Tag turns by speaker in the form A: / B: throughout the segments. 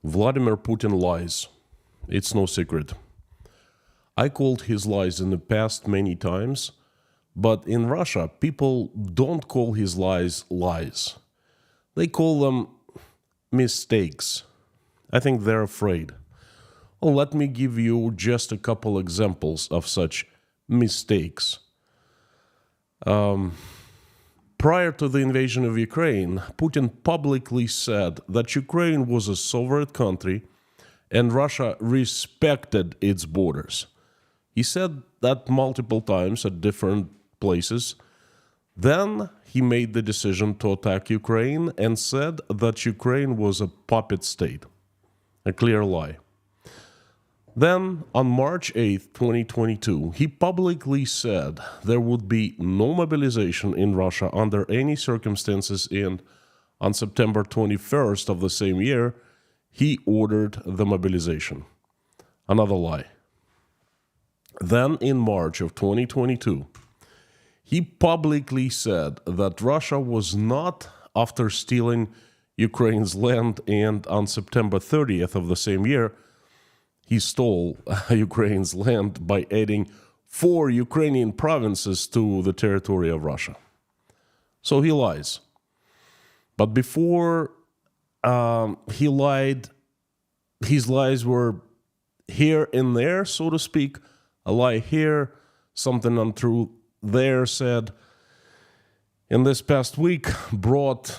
A: Vladimir Putin lies. It's no secret. I called his lies in the past many times, but in Russia, people don't call his lies lies. They call them mistakes. I think they're afraid. Well, let me give you just a couple examples of such mistakes. Prior to the invasion of Ukraine, Putin publicly said that Ukraine was a sovereign country and Russia respected its borders. He said that multiple times at different places. Then he made the decision to attack Ukraine and said that Ukraine was a puppet state. A clear lie. Then, on March 8, 2022, he publicly said there would be no mobilization in Russia under any circumstances, and on September 21st of the same year, he ordered the mobilization. Another lie. Then, in March of 2022, he publicly said that Russia was not after stealing Ukraine's land, and on September 30th of the same year, he stole Ukraine's land by adding 4 Ukrainian provinces to the territory of Russia. So he lies. But before he lied, his lies were here and there, so to speak. A lie here, something untrue there said. And this past week brought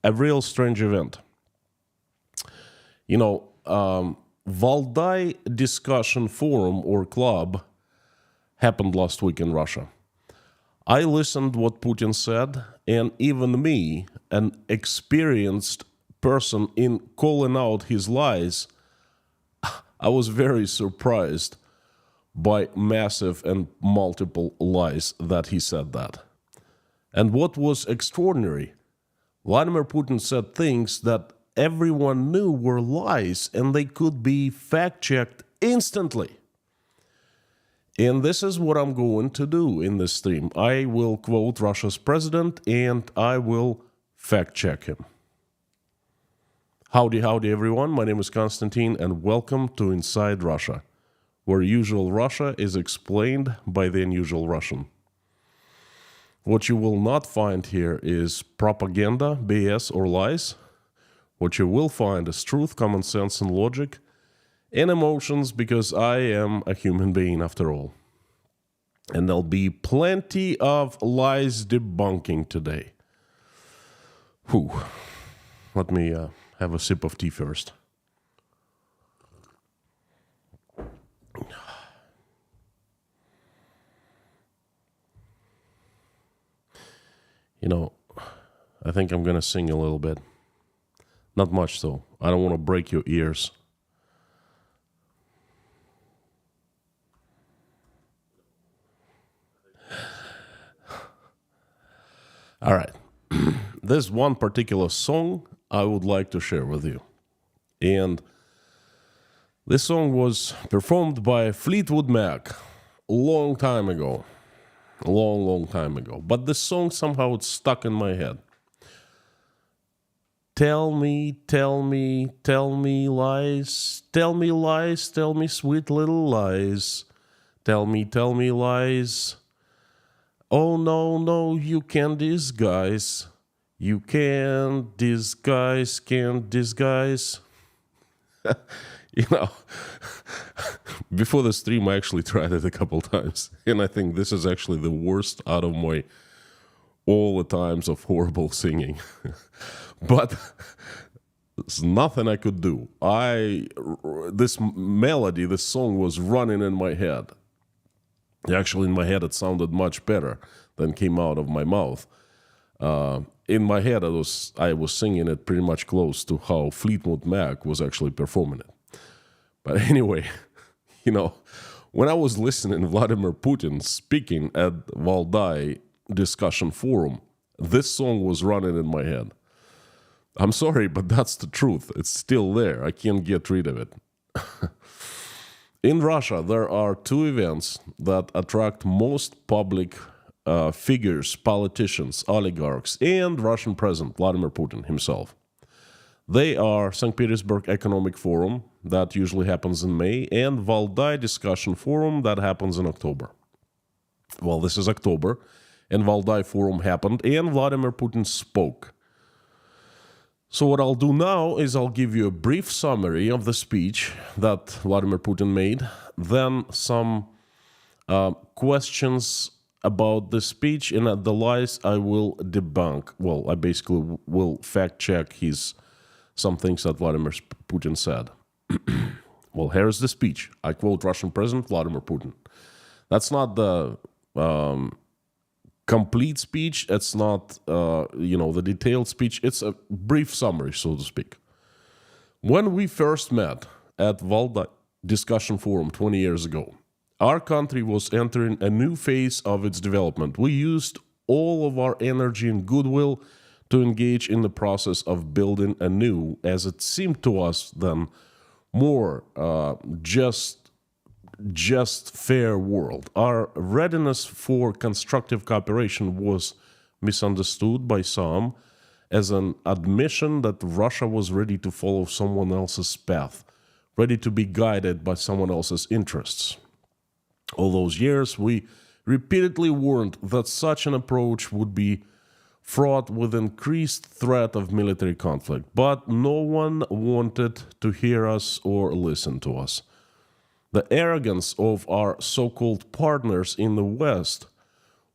A: a real strange event. You know, Valdai Discussion Forum or Club happened last week in Russia. I listened what Putin said, and even me, an experienced person in calling out his lies, I was very surprised by massive and multiple lies that he said that. And what was extraordinary, Vladimir Putin said things that everyone knew were lies, and they could be fact-checked instantly. And this is what I'm going to do in this stream. I will quote Russia's president, and I will fact-check him. Howdy, everyone. My name is Konstantin, and welcome to Inside Russia, where usual Russia is explained by the unusual Russian. What you will not find here is propaganda, BS, or lies. What you will find is truth, common sense, and logic, and emotions, because I am a human being after all. And there'll be plenty of lies debunking today. Whew. Let me have a sip of tea first. You know, I think I'm going to sing a little bit. Not much, though. I don't want to break your ears. All right. There's one particular song I would like to share with you. And this song was performed by Fleetwood Mac a long time ago. A long time ago. But this song somehow it's stuck in my head. Tell me lies. Tell me lies, tell me sweet little lies. Tell me lies. Oh, no, you can't disguise. You can't disguise. You know, before the stream, I actually tried it a couple times. And I think this is actually the worst out of my all the times of horrible singing. But there's nothing I could do. This melody, this song was running in my head. Actually, in my head, it sounded much better than came out of my mouth. In my head, I was singing it pretty much close to how Fleetwood Mac was actually performing it. But anyway, you know, when I was listening to Vladimir Putin speaking at Valdai Discussion Forum, this song was running in my head. I'm sorry, but that's the truth. It's still there. I can't get rid of it. In Russia, there are 2 events that attract most public figures, politicians, oligarchs, and Russian President Vladimir Putin himself. They are St. Petersburg Economic Forum, that usually happens in May, and Valdai Discussion Forum, that happens in October. Well, this is October, and Valdai Forum happened, and Vladimir Putin spoke. So what I'll do now is I'll give you a brief summary of the speech that Vladimir Putin made, then some questions about the speech, and at the lies I will debunk. Well, I basically will fact-check some things that Vladimir Putin said. Well, here's the speech. I quote Russian President Vladimir Putin. That's not the complete speech. It's not, the detailed speech. It's a brief summary, so to speak. When we first met at Valdai Discussion Forum 20 years ago, our country was entering a new phase of its development. We used all of our energy and goodwill to engage in the process of building a new, as it seemed to us then, more just fair world. Our readiness for constructive cooperation was misunderstood by some as an admission that Russia was ready to follow someone else's path, ready to be guided by someone else's interests. All those years, we repeatedly warned that such an approach would be fraught with increased threat of military conflict, but no one wanted to hear us or listen to us. The arrogance of our so-called partners in the West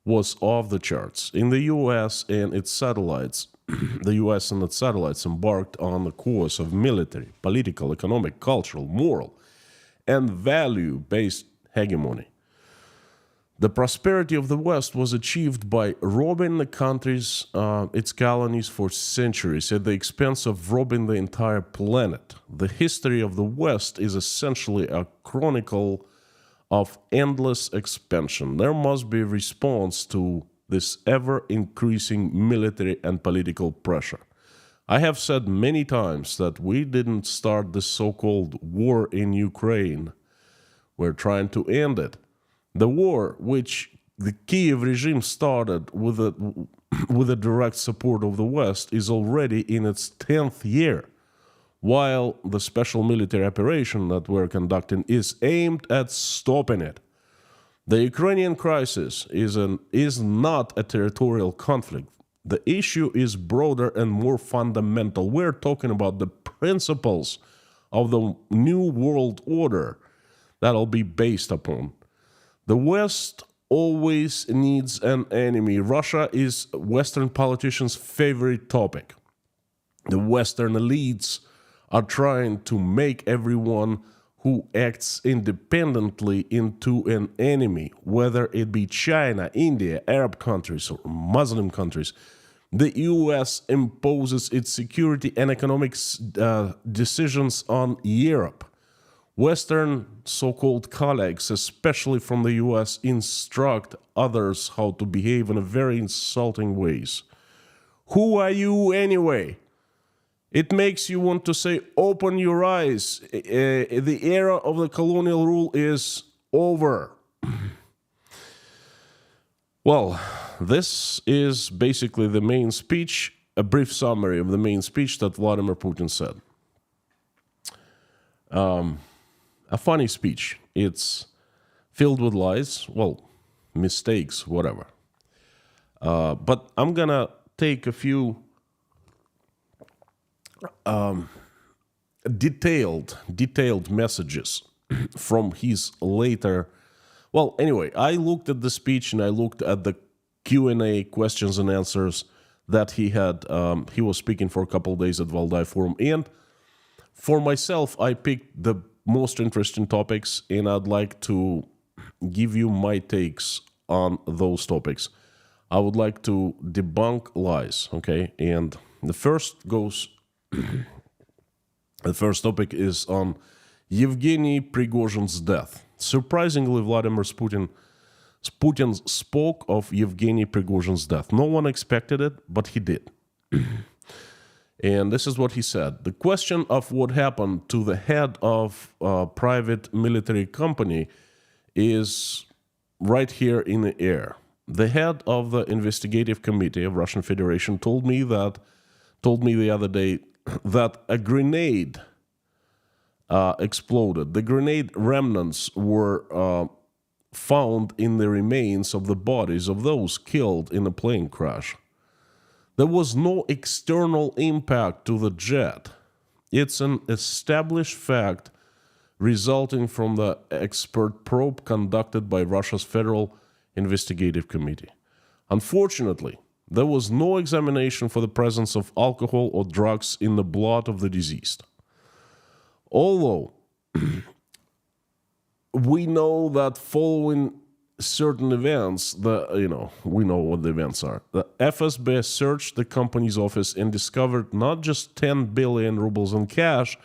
A: was off the charts. In the US and its satellites, the US and its satellites embarked on the course of military, political, economic, cultural, moral, and value-based hegemony. The prosperity of the West was achieved by robbing the countries, its colonies for centuries at the expense of robbing the entire planet. The history of the West is essentially a chronicle of endless expansion. There must be a response to this ever-increasing military and political pressure. I have said many times that we didn't start the so-called war in Ukraine. We're trying to end it. The war, which the Kiev regime started with the direct support of the West, is already in its 10th year, while the special military operation that we're conducting is aimed at stopping it. The Ukrainian crisis is not a territorial conflict. The issue is broader and more fundamental. We're talking about the principles of the new world order that'll be based upon. The West always needs an enemy. Russia is Western politicians' favorite topic. The Western elites are trying to make everyone who acts independently into an enemy, whether it be China, India, Arab countries, or Muslim countries. The US imposes its security and economic decisions on Europe. Western so-called colleagues, especially from the US, instruct others how to behave in a very insulting ways. Who are you anyway? It makes you want to say, open your eyes. The era of the colonial rule is over. Well, this is basically the main speech, a brief summary of the main speech that Vladimir Putin said. A funny speech. It's filled with lies, well, mistakes, whatever. But I'm gonna take a few detailed messages from his later. Well, anyway, I looked at the speech and I looked at the Q&A, questions and answers that he had. He was speaking for a couple of days at Valdai Forum, and for myself, I picked the most interesting topics, and I'd like to give you my takes on those topics. I would like to debunk lies, okay? And the first topic is on Yevgeny Prigozhin's death. Surprisingly, Vladimir Putin spoke of Yevgeny Prigozhin's death. No one expected it, but he did. And this is what he said. The question of what happened to the head of a private military company is right here in the air. The head of the investigative committee of Russian Federation told me the other day, that a grenade exploded. The grenade remnants were found in the remains of the bodies of those killed in a plane crash. There was no external impact to the jet. It's an established fact resulting from the expert probe conducted by Russia's Federal Investigative Committee. Unfortunately, there was no examination for the presence of alcohol or drugs in the blood of the deceased. Although we know that following certain events, we know what the events are. The FSB searched the company's office and discovered not just 10 billion rubles in cash,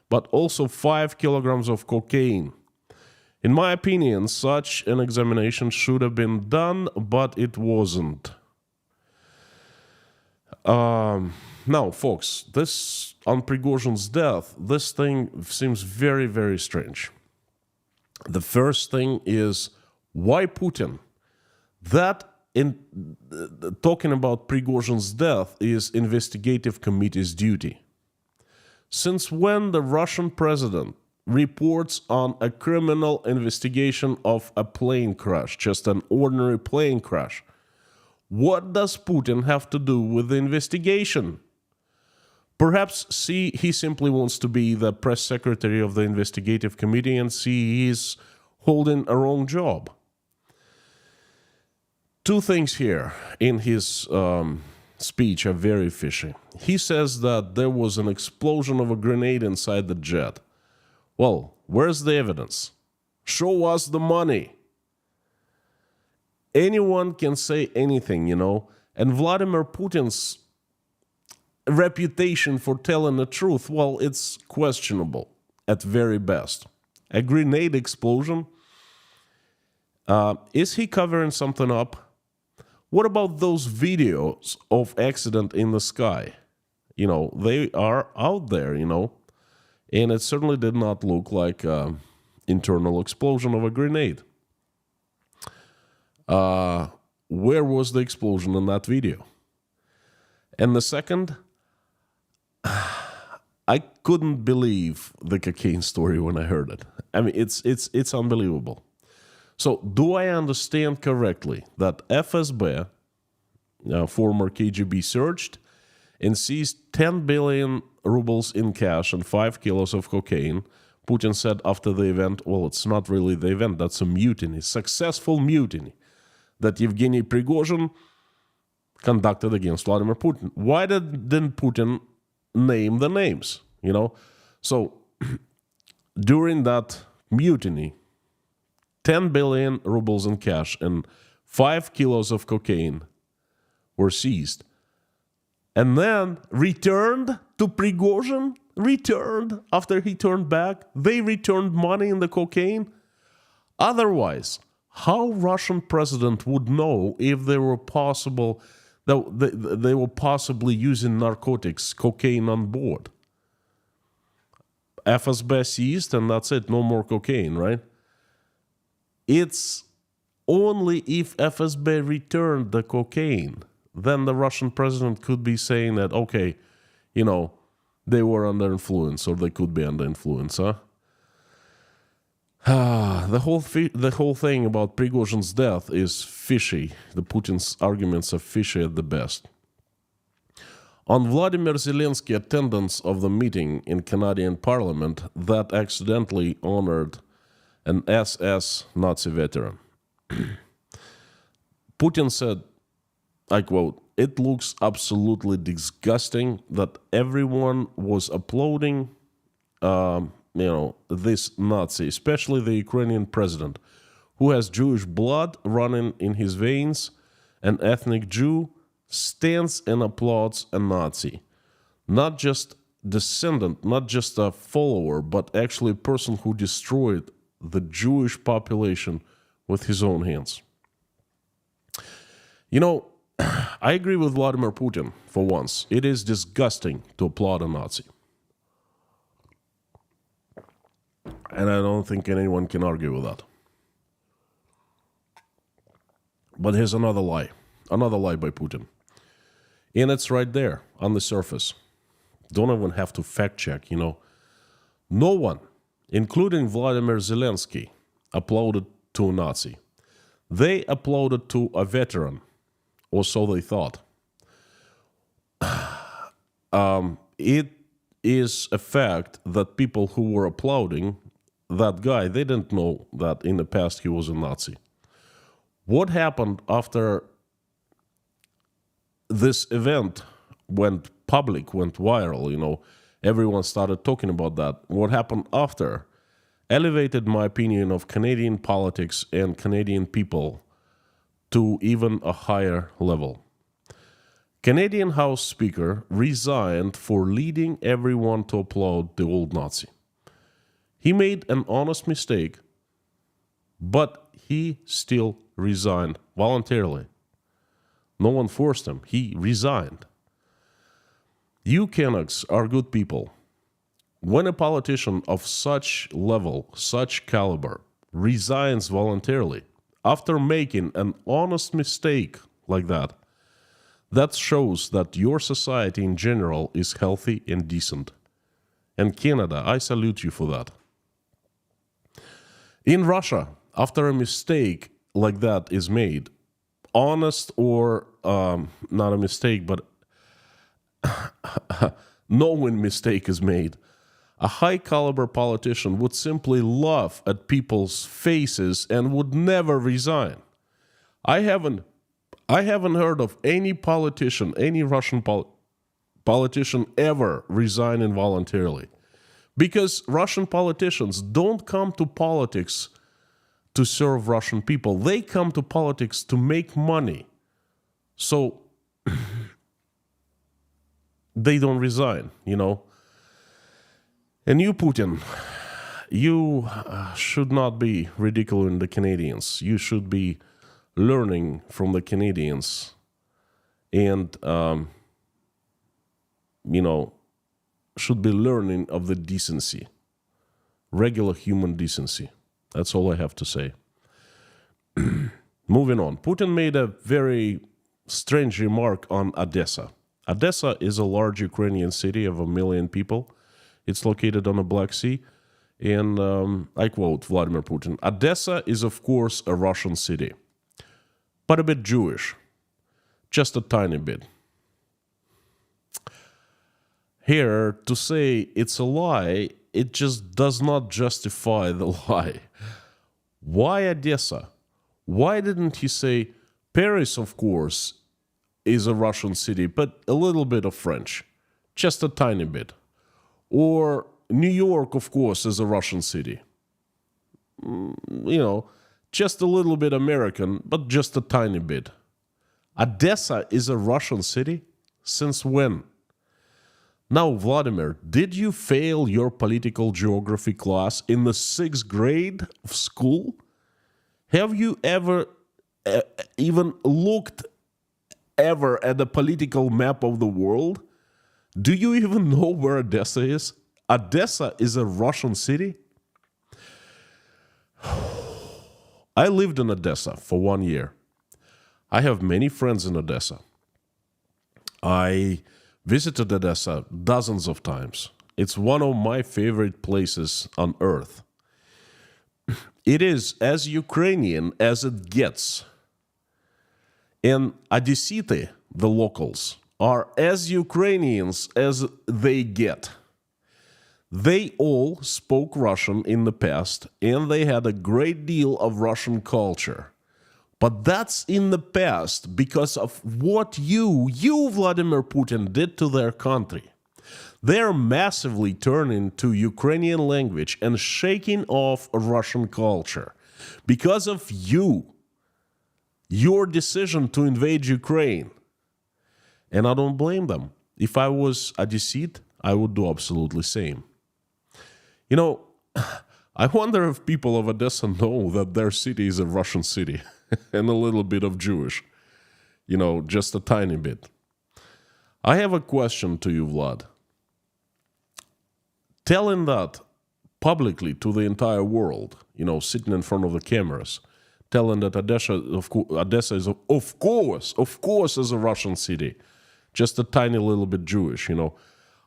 A: but also 5 kilograms of cocaine. In my opinion, such an examination should have been done, but it wasn't. Now, folks, this on Prigozhin's death, this thing seems very, very strange. The first thing is, why Putin? That, in talking about Prigozhin's death, is investigative committee's duty. Since when the Russian president reports on a criminal investigation of a plane crash, just an ordinary plane crash, what does Putin have to do with the investigation? Perhaps he simply wants to be the press secretary of the investigative committee and he's holding a wrong job. Two things here in his speech are very fishy. He says that there was an explosion of a grenade inside the jet. Well, where's the evidence? Show us the money. Anyone can say anything, and Vladimir Putin's reputation for telling the truth, well, it's questionable at very best. A grenade explosion? Is he covering something up? What about those videos of accident in the sky? They are out there, and it certainly did not look like internal explosion of a grenade. Where was the explosion in that video? And the second, I couldn't believe the cocaine story when I heard it. I mean, it's unbelievable. So, do I understand correctly that FSB, former KGB, searched and seized 10 billion rubles in cash and 5 kilos of cocaine? Putin said after the event, well, it's not really the event, that's a mutiny, successful mutiny that Yevgeny Prigozhin conducted against Vladimir Putin. Why didn't Putin name the names? So during that mutiny, 10 billion rubles in cash and 5 kilos of cocaine were seized and then returned to Prigozhin, after he turned back. They returned money in the cocaine. Otherwise, how Russian president would know if they were possibly using narcotics, cocaine on board? FSB seized and that's it, no more cocaine, right? It's only if FSB returned the cocaine, then the Russian president could be saying that, okay, they were under influence, or they could be under influence, huh? The whole thing about Prigozhin's death is fishy. The Putin's arguments are fishy at the best. On Vladimir Zelensky's attendance of the meeting in Canadian Parliament that accidentally honored an SS Nazi veteran, Putin said, I quote, "It looks absolutely disgusting that everyone was applauding this Nazi, especially the Ukrainian president, who has Jewish blood running in his veins, an ethnic Jew, stands and applauds a Nazi. Not just descendant, not just a follower, but actually a person who destroyed the Jewish population with his own hands." I agree with Vladimir Putin for once. It is disgusting to applaud a Nazi. And I don't think anyone can argue with that. But here's another lie by Putin. And it's right there on the surface. Don't even have to fact check, No one, including Vladimir Zelensky, applauded to a Nazi. They applauded to a veteran, or so they thought. It is a fact that people who were applauding that guy, they didn't know that in the past he was a Nazi. What happened after this event went public, went viral, everyone started talking about that. What happened after elevated my opinion of Canadian politics and Canadian people to even a higher level. Canadian House Speaker resigned for leading everyone to applaud the old Nazi. He made an honest mistake, but he still resigned voluntarily. No one forced him. He resigned. You Canucks are good people. When a politician of such level, such caliber, resigns voluntarily after making an honest mistake like that, that shows that your society in general is healthy and decent. And Canada, I salute you for that. In Russia, after a mistake like that is made, honest or not a mistake, but knowing mistake is made, a high-caliber politician would simply laugh at people's faces and would never resign. I haven't heard of any politician, any Russian politician ever resigning voluntarily. Because Russian politicians don't come to politics to serve Russian people. They come to politics to make money. So they don't resign, And you, Putin, you should not be ridiculing the Canadians. You should be learning from the Canadians and, should be learning of the decency, regular human decency. That's all I have to say. Moving on. Putin made a very strange remark on Odessa. Odessa is a large Ukrainian city of 1 million people. It's located on the Black Sea. And I quote Vladimir Putin, Odessa is, of course, a Russian city, but a bit Jewish. Just a tiny bit. Here, to say it's a lie, it just does not justify the lie. Why Odessa? Why didn't he say Paris, of course, is a Russian city, but a little bit of French, just a tiny bit? Or New York, of course, is a Russian city. Just a little bit American, but just a tiny bit. Odessa is a Russian city? Since when? Now, Vladimir, did you fail your political geography class in the 6th grade of school? Have you ever even looked ever at the political map of the world? Do you even know where Odessa is? Odessa is a Russian city? I lived in Odessa for 1 year. I have many friends in Odessa. I visited Odessa dozens of times. It's one of my favorite places on earth. It is as Ukrainian as it gets. And Odessite, the locals, are as Ukrainians as they get. They all spoke Russian in the past, and they had a great deal of Russian culture. But that's in the past because of what you, Vladimir Putin, did to their country. They're massively turning to Ukrainian language and shaking off Russian culture. Because of you, your decision to invade Ukraine. And I don't blame them. If I was Odessite, I would do absolutely same. I wonder if people of Odessa know that their city is a Russian city and a little bit of Jewish. Just a tiny bit. I have a question to you, Vlad. Telling that publicly to the entire world, sitting in front of the cameras, telling that Odessa is, of course, is a Russian city, just a tiny little bit Jewish,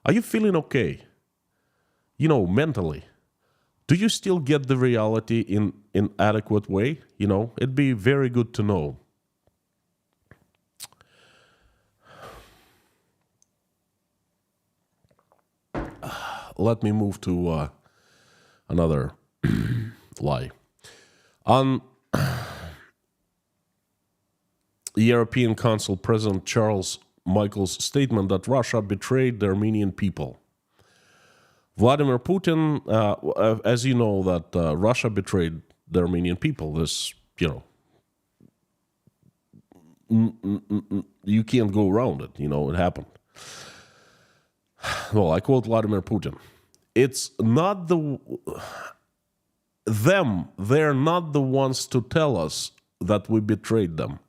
A: Are you feeling okay? Mentally. Do you still get the reality in adequate way? It'd be very good to know. Let me move to another lie. On European Council President Charles Michael's statement that Russia betrayed the Armenian people. Vladimir Putin, as you know, that Russia betrayed the Armenian people. This, you can't go around it. It happened. Well, I quote Vladimir Putin. It's not they're not the ones to tell us that we betrayed them.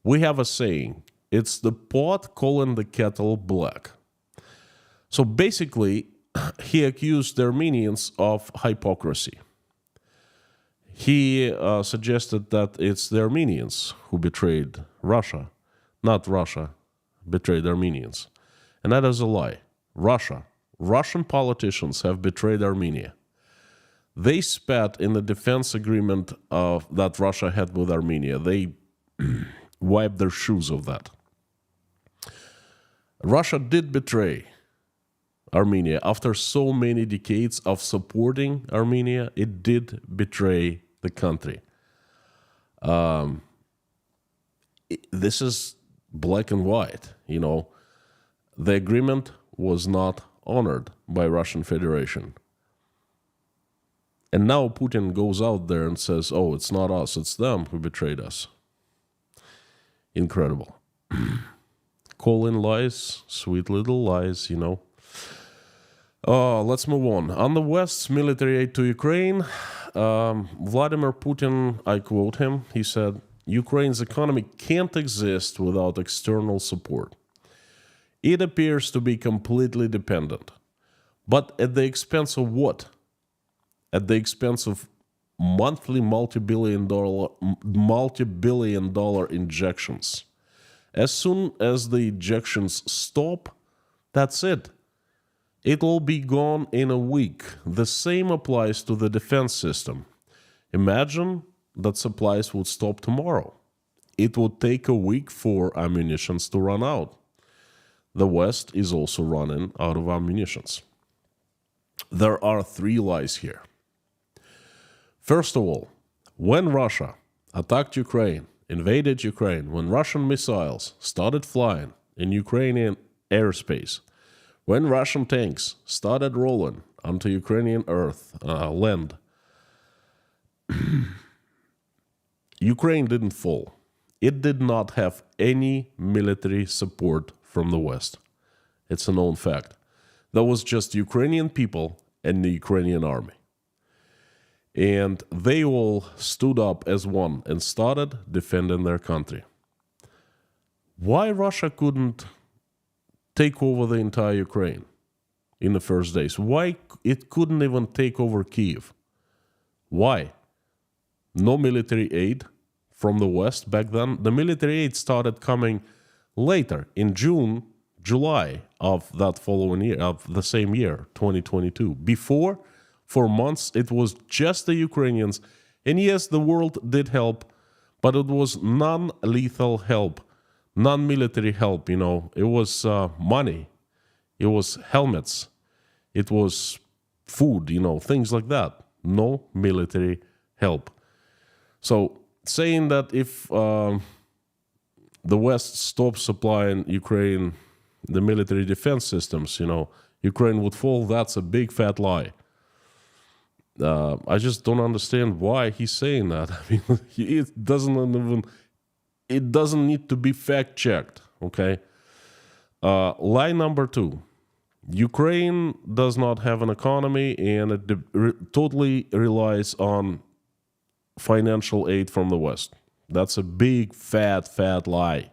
A: We have a saying, it's the pot calling the kettle black. So basically, he accused the Armenians of hypocrisy. He suggested that it's the Armenians who betrayed Russia, not Russia betrayed the Armenians. And that is a lie. Russian politicians have betrayed Armenia. They spat in the defense agreement that Russia had with Armenia. They wiped their shoes of that. Russia did betray Armenia. After so many decades of supporting Armenia, it did betray the country. This is black and white. The agreement was not honored by Russian Federation. And now Putin goes out there and says, oh, it's not us, it's them who betrayed us. Incredible. Calling lies, sweet little lies, Let's move on. On the West's military aid to Ukraine, Vladimir Putin, I quote him, he said, Ukraine's economy can't exist without external support. It appears to be completely dependent. But at the expense of what? At the expense of monthly multi-billion dollar injections. As soon as the injections stop, that's it. It'll be gone in a week. The same applies to the defense system. Imagine that supplies would stop tomorrow. It would take a week for ammunition to run out. The West is also running out of ammunition. There are 3 lies here. First of all, when Russia attacked Ukraine, invaded Ukraine, when Russian missiles started flying in Ukrainian airspace, when Russian tanks started rolling onto Ukrainian land, Ukraine didn't fall. It did not have any military support from the West. It's a known fact. That was just Ukrainian people and the Ukrainian army. And they all stood up as one and started defending their country. Why Russia couldn't take over the entire Ukraine in the first days? Why it couldn't even take over Kyiv? Why? No military aid from the West back then. The military aid started coming later, in June, July of that following year, of the same year, 2022. Before, for months, it was just the Ukrainians. And yes, the world did help, but it was non-lethal help, non-military help, It was money. It was helmets. It was food, things like that. No military help. So saying that if the West stops supplying Ukraine the military defense systems, Ukraine would fall, that's a big fat lie. I just don't understand why he's saying that. I mean, it doesn't need to be fact-checked, okay? Lie number 2. Ukraine does not have an economy and it totally relies on financial aid from the West. That's a big, fat lie.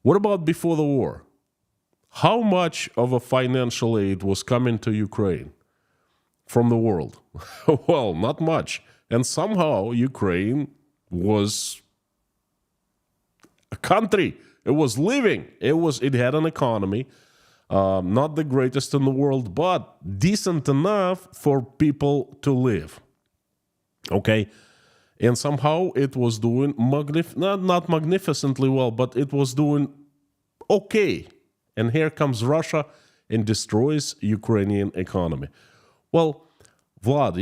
A: What about before the war? How much of a financial aid was coming to Ukraine from the world? Well, not much. And somehow Ukraine was a country. It was living. It had an economy. Not the greatest in the world, but decent enough for people to live. Okay? And somehow it was doing not magnificently well, but it was doing okay. And here comes Russia and destroys Ukrainian economy. Well, Vlad,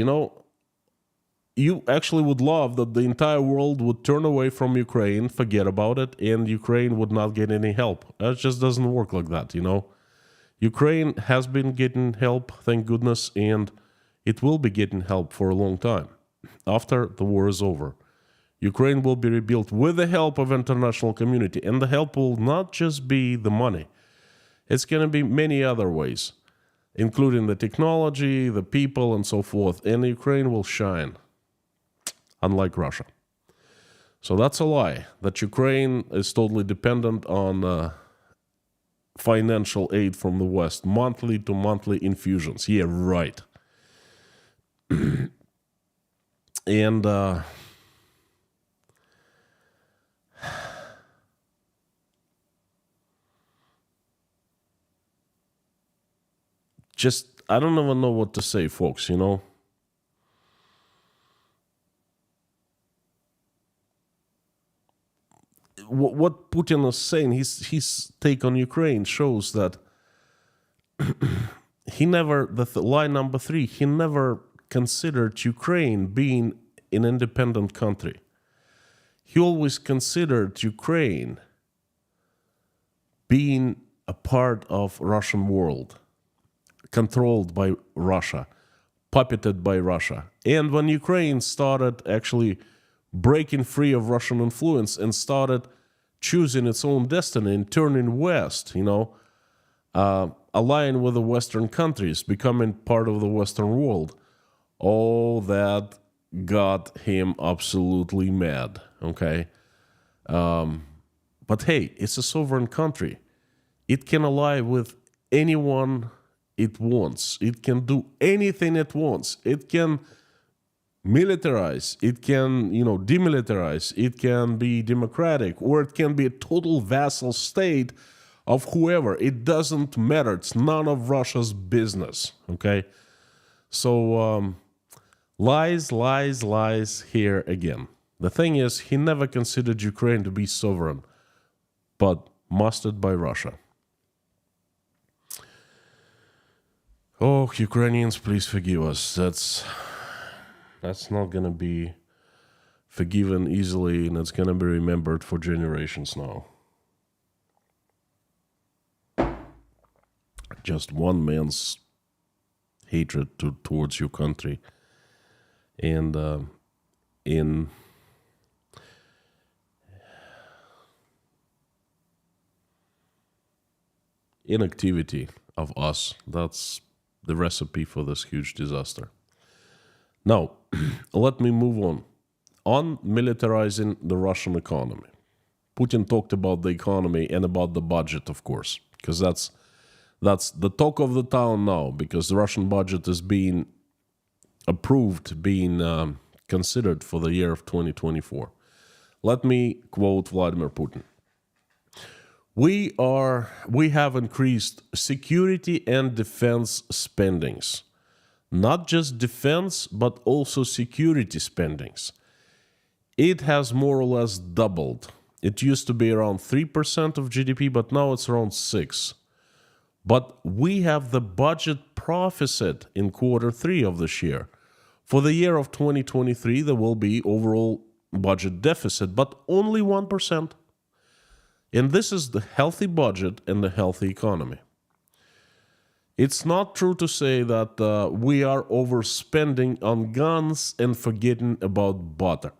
A: you actually would love that the entire world would turn away from Ukraine, forget about it, and Ukraine would not get any help. It just doesn't work like that, Ukraine has been getting help, thank goodness, and it will be getting help for a long time. After the war is over, Ukraine will be rebuilt with the help of international community, and the help will not just be the money. It's going to be many other ways, including the technology, the people, and so forth, and Ukraine will shine, unlike Russia. So that's a lie, that Ukraine is totally dependent on financial aid from the West, monthly to monthly infusions. Yeah, right. And I don't even know what to say, folks, What Putin is saying, his take on Ukraine shows that line number 3, he never considered Ukraine being an independent country. He always considered Ukraine being a part of Russian world, controlled by Russia, puppeted by Russia. And when Ukraine started actually breaking free of Russian influence and started choosing its own destiny and turning west, allying with the Western countries, becoming part of the Western world, all that got him absolutely mad, okay? But hey, it's a sovereign country. It can ally with anyone it wants. It can do anything it wants. It can militarize, it can, demilitarize, it can be democratic, or it can be a total vassal state of whoever. It doesn't matter. It's none of Russia's business, okay? So, lies here again. The thing is, he never considered Ukraine to be sovereign, but mastered by Russia. Oh, Ukrainians, please forgive us. That's not going to be forgiven easily, and it's going to be remembered for generations now. Just one man's hatred towards your country. And in inactivity of us, that's the recipe for this huge disaster. Now, let me move on. On militarizing the Russian economy. Putin talked about the economy and about the budget, of course, because that's the talk of the town now, because the Russian budget is being approved, being considered for the year of 2024. Let me quote Vladimir Putin. We have increased security and defense spendings. Not just defense, but also security spendings. It has more or less doubled. It used to be around 3% of GDP, but now it's around 6%. But we have the budget proficit in Q3 of this year. For the year of 2023, there will be overall budget deficit, but only 1%. And this is the healthy budget and the healthy economy. It's not true to say that we are overspending on guns and forgetting about butter.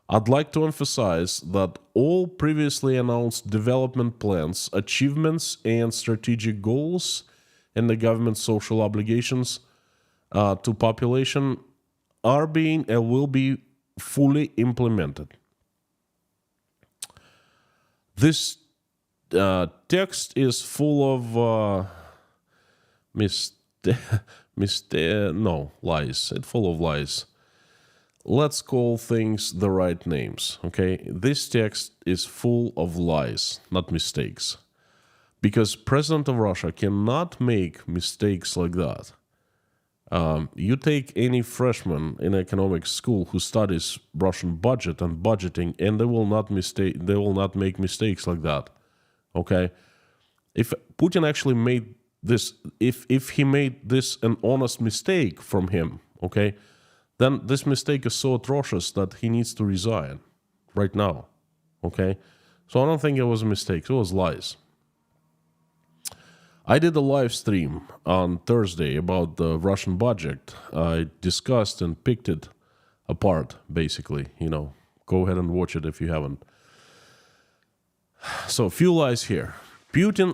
A: I'd like to emphasize that all previously announced development plans, achievements, and strategic goals and the government's social obligations to population are being and will be fully implemented. This text is full of lies. It's full of lies. Let's call things the right names, okay? This text is full of lies, not mistakes. because President of Russia cannot make mistakes like that. You take any freshman in economics school who studies Russian budget and budgeting, and they will not make mistakes like that. Okay, if Putin actually made this, if he made this an honest mistake from him, okay, then this mistake is so atrocious that he needs to resign right now. Okay, so I don't think it was a mistake. It was lies. I did a live stream on Thursday about the Russian budget. I discussed and picked it apart, basically. Go ahead and watch it if you haven't. So, a few lies here. Putin.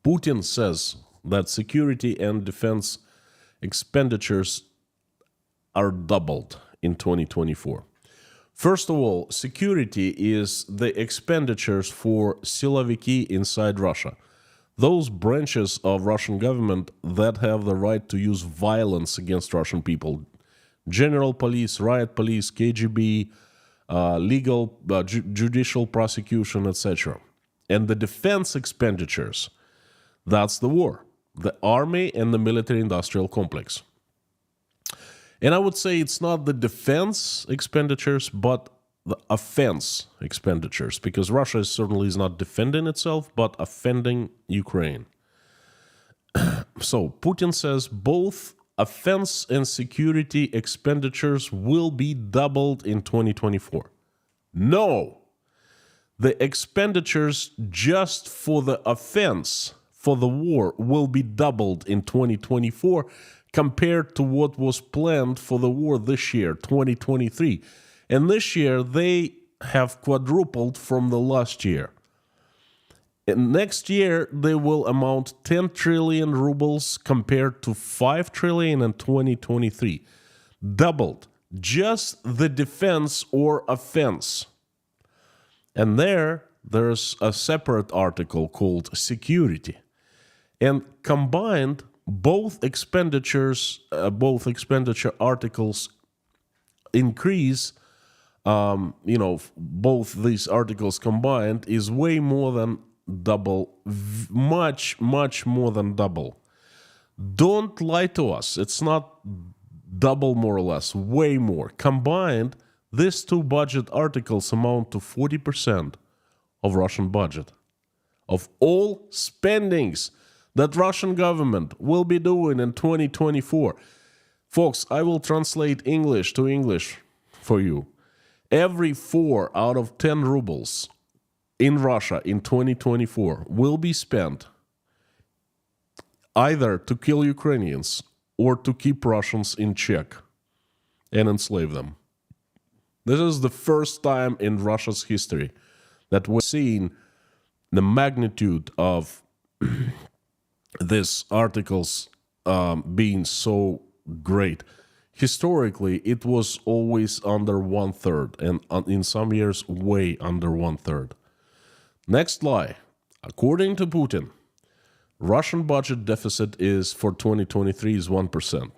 A: Putin says that security and defense expenditures are doubled in 2024. First of all, security is the expenditures for siloviki inside Russia. Those branches of Russian government that have the right to use violence against Russian people. General police, riot police, KGB, legal, judicial prosecution, etc. And the defense expenditures, that's the war. The army and the military-industrial complex. And I would say it's not the defense expenditures, but the offense expenditures, because Russia certainly is not defending itself, but offending Ukraine. So Putin says both offense and security expenditures will be doubled in 2024. No! The expenditures just for the offense, for the war, will be doubled in 2024 compared to what was planned for the war this year, 2023. And this year, they have quadrupled from the last year. And next year, they will amount 10 trillion rubles compared to 5 trillion in 2023. Doubled. Just the defense or offense. And there's a separate article called security. And combined, both expenditure articles increase. Both these articles combined is way more than double, much more than double. Don't lie to us. It's not double, more or less, way more. Combined, these two budget articles amount to 40% of Russian budget, of all spendings that Russian government will be doing in 2024. Folks, I will translate English to English for you. Every 4 out of 10 rubles in Russia in 2024 will be spent either to kill Ukrainians or to keep Russians in check and enslave them. This is the first time in Russia's history that we're seeing the magnitude of these articles being so great. Historically, it was always under 1/3, and in some years, way under 1/3. Next lie. According to Putin, Russian budget deficit is for 2023 is 1%.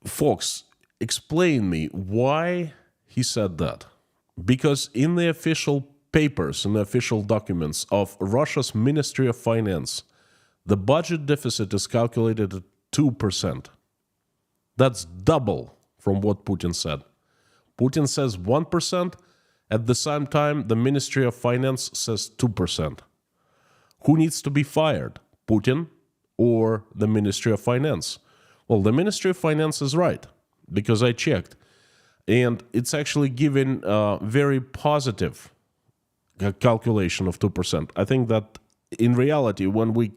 A: Folks, explain me why he said that. Because in the official papers and the official documents of Russia's Ministry of Finance, the budget deficit is calculated at 2%. That's double from what Putin said. Putin says 1%. At the same time, the Ministry of Finance says 2%. Who needs to be fired? Putin or the Ministry of Finance? Well, the Ministry of Finance is right, because I checked. And it's actually given a very positive calculation of 2%. I think that in reality, when we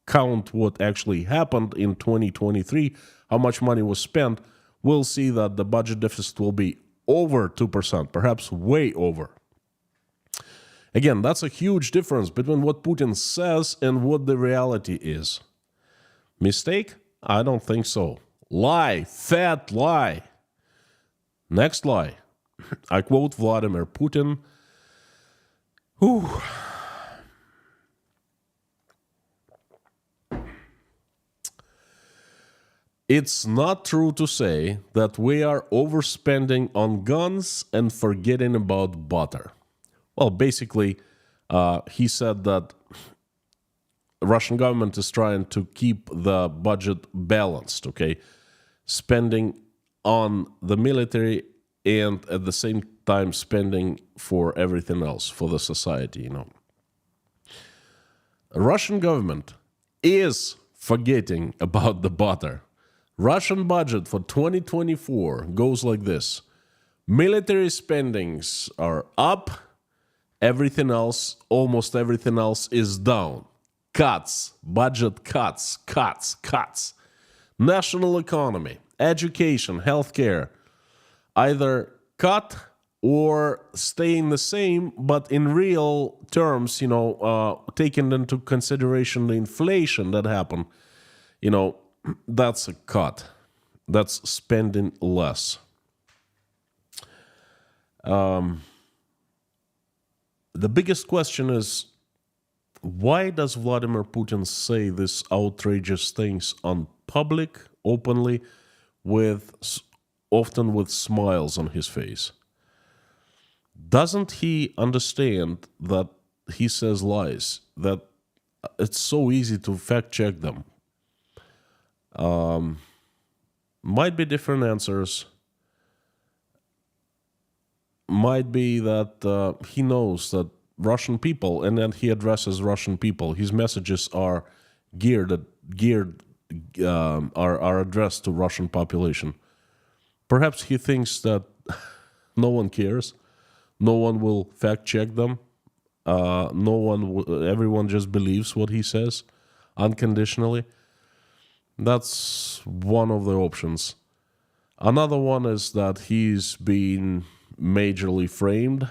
A: count what actually happened in 2023, how much money was spent, we'll see that the budget deficit will be over 2%, perhaps way over. Again, that's a huge difference between what Putin says and what the reality is. Mistake? I don't think so. Lie, fat lie. Next lie. I quote Vladimir Putin. It's not true to say that we are overspending on guns and forgetting about butter. Well, basically, he said that the Russian government is trying to keep the budget balanced, okay? Spending on the military and at the same time spending for everything else, for the society, you know. The Russian government is forgetting about the butter. Russian budget for 2024 goes like this. Military spendings are up. Everything else, almost everything else is down. Cuts, budget cuts. National economy, education, healthcare, either cut or staying the same, but in real terms, you know, taking into consideration the inflation that happened, you know, that's a cut. That's spending less. The biggest question is, why does Vladimir Putin say these outrageous things on public, openly, often with smiles on his face? Doesn't he understand that he says lies, that it's so easy to fact check them? Might be different answers. Might be that he knows that Russian people, and then he addresses Russian people. His messages are are addressed to Russian population. Perhaps he thinks that no one cares, no one will fact check them, everyone just believes what he says unconditionally. That's one of the options. Another one is that he's been majorly framed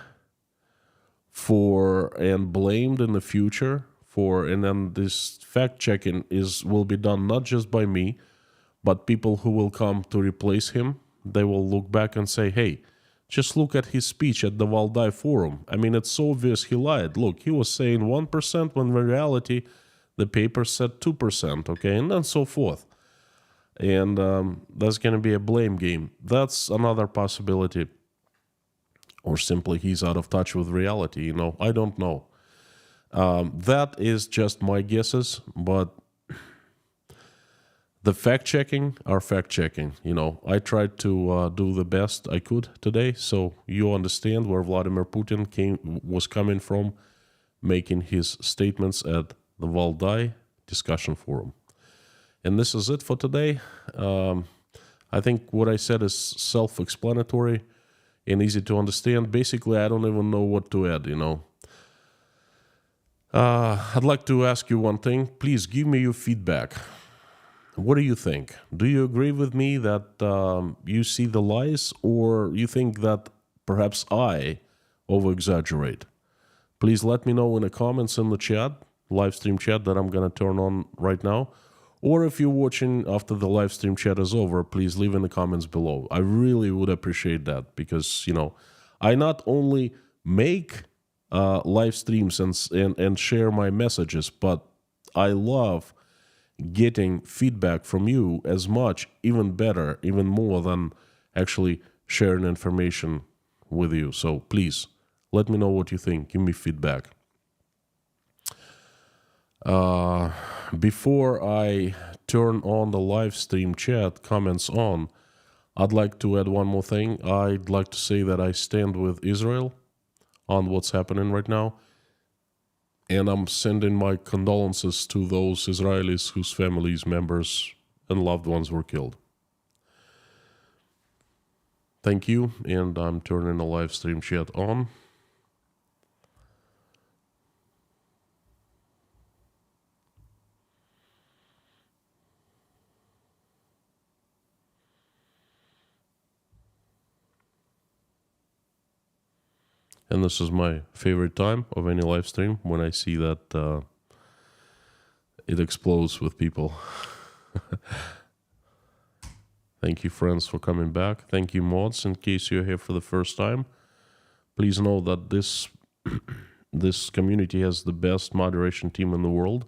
A: for and blamed in the future for, and then this fact checking will be done not just by me, but people who will come to replace him. They will look back and say, hey, just look at his speech at the Valdai Forum. I mean, it's obvious he lied. Look, he was saying 1% when in reality the paper said 2%, okay, and then so forth. And that's going to be a blame game. That's another possibility. Or simply he's out of touch with reality, you know. I don't know. That is just my guesses, but the fact-checking are fact-checking, you know. I tried to do the best I could today, so you understand where Vladimir Putin was coming from, making his statements at the Valdai Discussion Forum. And this is it for today. I think what I said is self-explanatory and easy to understand. Basically, I don't even know what to add, you know. I'd like to ask you one thing. Please give me your feedback. What do you think? Do you agree with me that you see the lies, or you think that perhaps I over-exaggerate? Please let me know in the comments in the chat, live stream chat that I'm going to turn on right now. Or if you're watching after the live stream chat is over, please leave in the comments below. I really would appreciate that because, you know, I not only make live streams and share my messages, but I love getting feedback from you as much, even better, even more than actually sharing information with you. So please, let me know what you think. Give me feedback. Before I turn on the live stream chat comments on, I'd like to add one more thing. I'd like to say that I stand with Israel on what's happening right now. And I'm sending my condolences to those Israelis whose families, members, and loved ones were killed. Thank you, and I'm turning the live stream chat on. And this is my favorite time of any live stream, when I see that it explodes with people. Thank you, friends, for coming back. Thank you, mods, in case you're here for the first time. Please know that this community has the best moderation team in the world.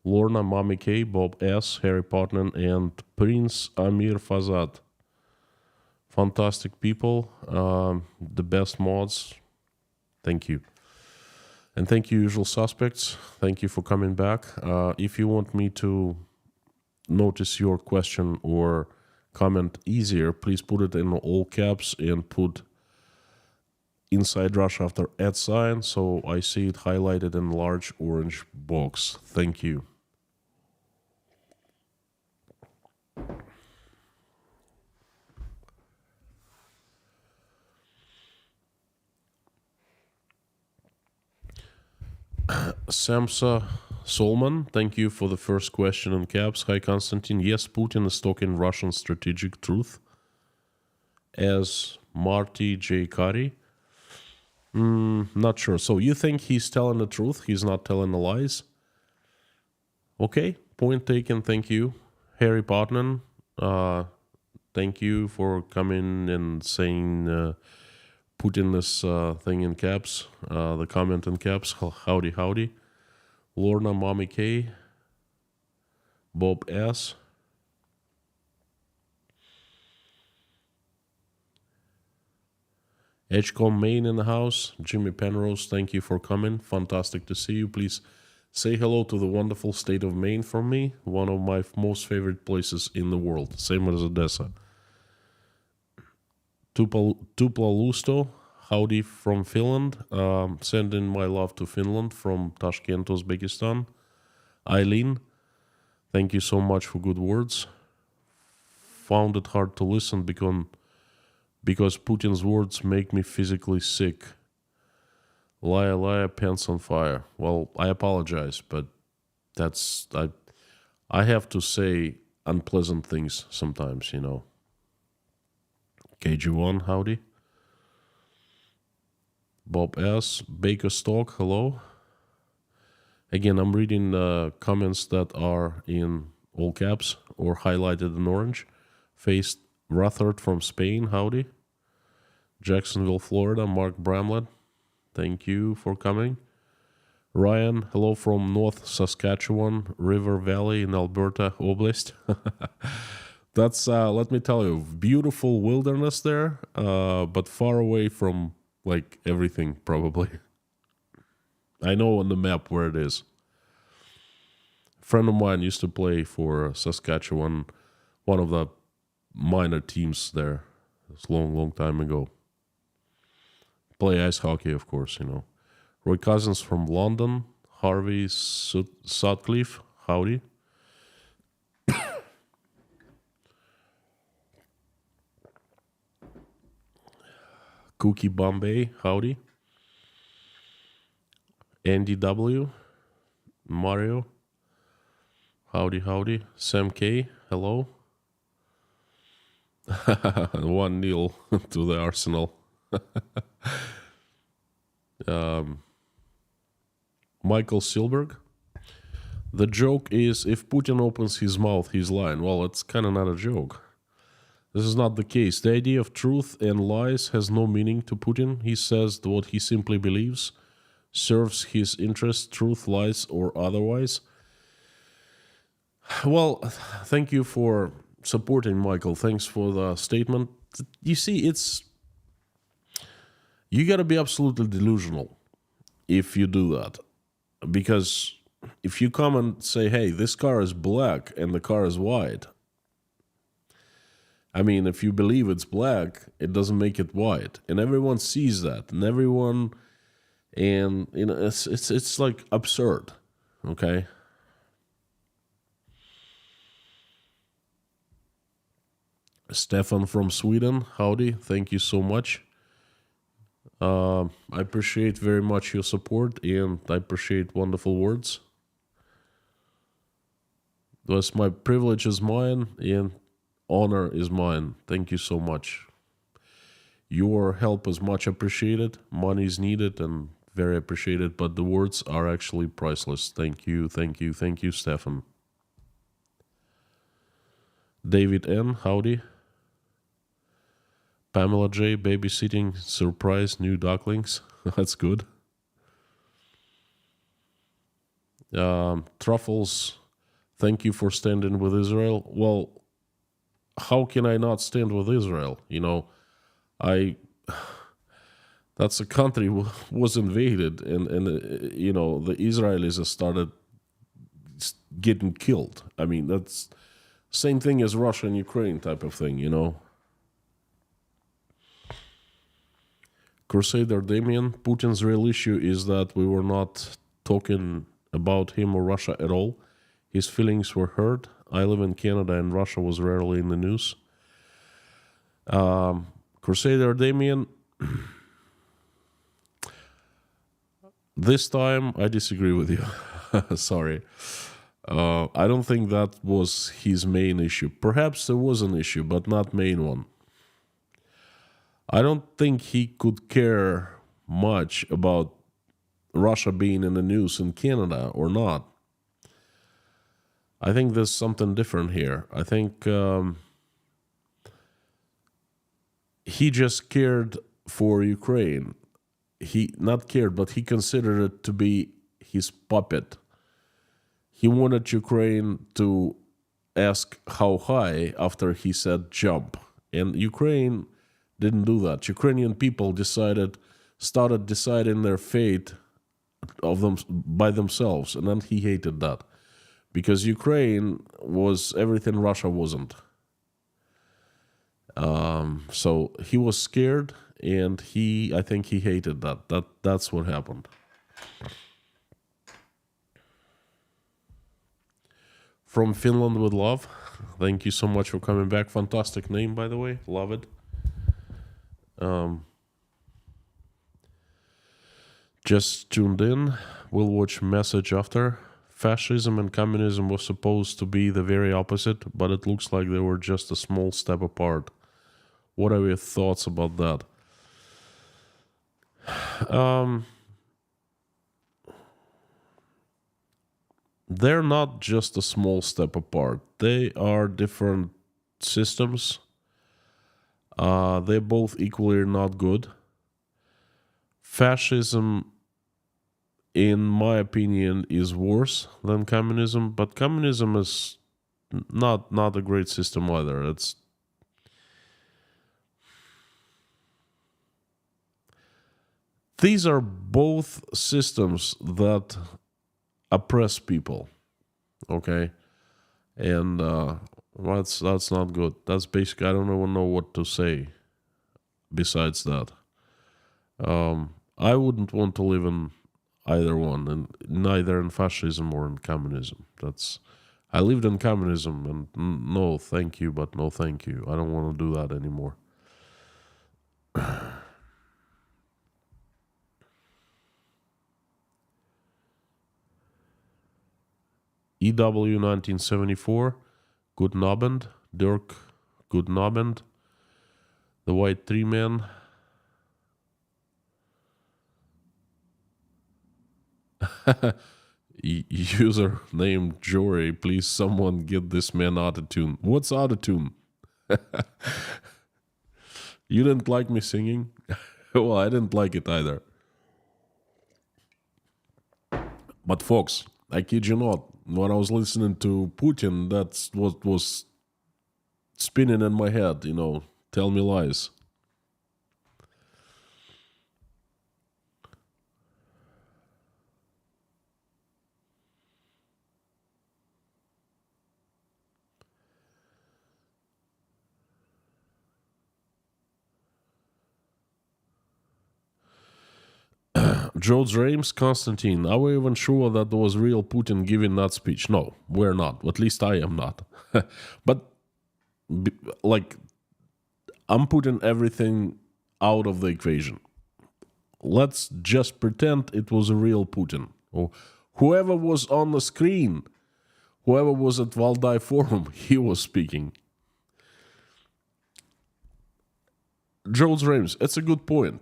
A: Lorna, Mommy K, Bob S, Harry Potman, and Prince Amir Fazad. Fantastic people, the best mods. Thank you. And thank you, usual suspects. Thank you for coming back. If you want me to notice your question or comment easier, please put it in all caps and put Inside Russia after @ so I see it highlighted in large orange box. Thank you. Samsa Solman, thank you for the first question in caps. Hi, Konstantin. Yes, Putin is talking Russian strategic truth. As Marty J. Kari. Not sure. So you think he's telling the truth? He's not telling the lies? Okay, point taken. Thank you. Harry Potman, thank you for coming and saying, putting this thing in caps, the comment in caps. Howdy, howdy. Lorna, Mommy K, Bob S. Edgecombe Main in the house. Jimmy Penrose, thank you for coming. Fantastic to see you. Please say hello to the wonderful state of Maine from me. One of my most favorite places in the world. Same as Odessa. Tupla Lusto, howdy from Finland. Sending my love to Finland from Tashkent, Uzbekistan. Eileen, thank you so much for good words. Found it hard to listen because Putin's words make me physically sick. Liar, liar, pants on fire. Well, I apologize, but I have to say unpleasant things sometimes, you know. KG1, howdy. Bob S. Baker Stock, hello. Again, I'm reading comments that are in all caps or highlighted in orange. Faced Rutherford from Spain, howdy. Jacksonville, Florida, Mark Bramlett, thank you for coming. Ryan, hello from North Saskatchewan, River Valley in Alberta Oblast. That's, let me tell you, beautiful wilderness there, but far away from, like, everything, probably. I know on the map where it is. A friend of mine used to play for Saskatchewan, one of the minor teams there. It's a long, long time ago. Play ice hockey, of course, you know. Roy Cousins from London. Harvey Sutcliffe, howdy. Cookie Bombay, howdy. Andy W. Mario, howdy, howdy. Sam K, hello. 1-0 to the Arsenal. Michael Silberg. The joke is, if Putin opens his mouth, he's lying. Well, it's kind of not a joke. This is not the case. The idea of truth and lies has no meaning to Putin. He says what he simply believes, serves his interests, truth, lies, or otherwise. Well, thank you for supporting, Michael. Thanks for the statement. You see, you got to be absolutely delusional if you do that. Because if you come and say, hey, this car is black and the car is white, I mean, if you believe it's black, it doesn't make it white. And everyone sees that. And you know, it's like absurd, okay? Stefan from Sweden, howdy, thank you so much. I appreciate very much your support, and I appreciate wonderful words. Thus, my privilege is mine, and honor is mine. Thank you so much. Your help is much appreciated. Money is needed and very appreciated, but the words are actually priceless. Thank you, thank you, thank you, Stefan. David N, howdy. Pamela J, babysitting, surprise, new ducklings. That's good. Truffles, thank you for standing with Israel. Well, how can I not stand with Israel? That's a country was invaded, and the Israelis started getting killed. I mean, that's same thing as Russia and Ukraine type of thing, Crusader Damien, Putin's real issue is that we were not talking about him or Russia at all. His feelings were hurt. I live in Canada and Russia was rarely in the news. Crusader Damien, this time I disagree with you. Sorry. I don't think that was his main issue. Perhaps there was an issue, but not main one. I don't think he could care much about Russia being in the news in Canada or not. I think there's something different here. I think he just cared for Ukraine. He not cared, but he considered it to be his puppet. He wanted Ukraine to ask how high after he said jump. And Ukraine didn't do that. Ukrainian people started deciding their fate of them by themselves, and then he hated that. Because Ukraine was everything Russia wasn't. So he was scared, and I think he hated that. That's what happened. From Finland with love. Thank you so much for coming back. Fantastic name, by the way. Love it. Just tuned in. We'll watch message after. Fascism and communism was supposed to be the very opposite, but it looks like they were just a small step apart. What are your thoughts about that? They're not just a small step apart. They are different systems. They're both equally not good. Fascism, in my opinion, is worse than communism, but communism is not a great system either. These are both systems that oppress people, okay? And that's not good. That's basically, I don't even know what to say besides that. I wouldn't want to live in either one, and neither in fascism or in communism. I lived in communism, and no thank you, but no thank you. I don't want to do that anymore. EW 1974, Good Nabend, Dirk, Good Nabend, The White Tree Man. User named Jory, please someone get this man autotune. What's autotune? You didn't like me singing? Well, I didn't like it either. But folks, I kid you not, when I was listening to Putin, that's what was spinning in my head, tell me lies. George Rames, Constantine, are we even sure that there was real Putin giving that speech? No, we're not. At least I am not. But, I'm putting everything out of the equation. Let's just pretend it was a real Putin. Or whoever was on the screen, whoever was at Valdai Forum, he was speaking. George Rames, it's a good point,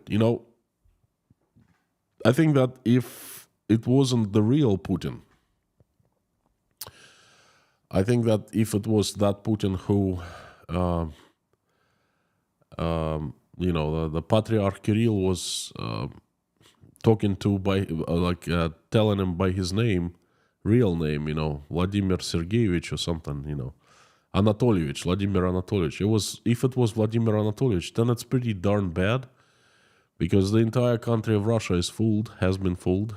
A: I think that if it wasn't the real Putin, I think that if it was that Putin who, the Patriarch Kirill was talking to by, telling him by his name, real name, Vladimir Sergeyevich or something, Anatolievich, Vladimir Anatolievich. If it was Vladimir Anatolievich, then it's pretty darn bad, because the entire country of Russia has been fooled.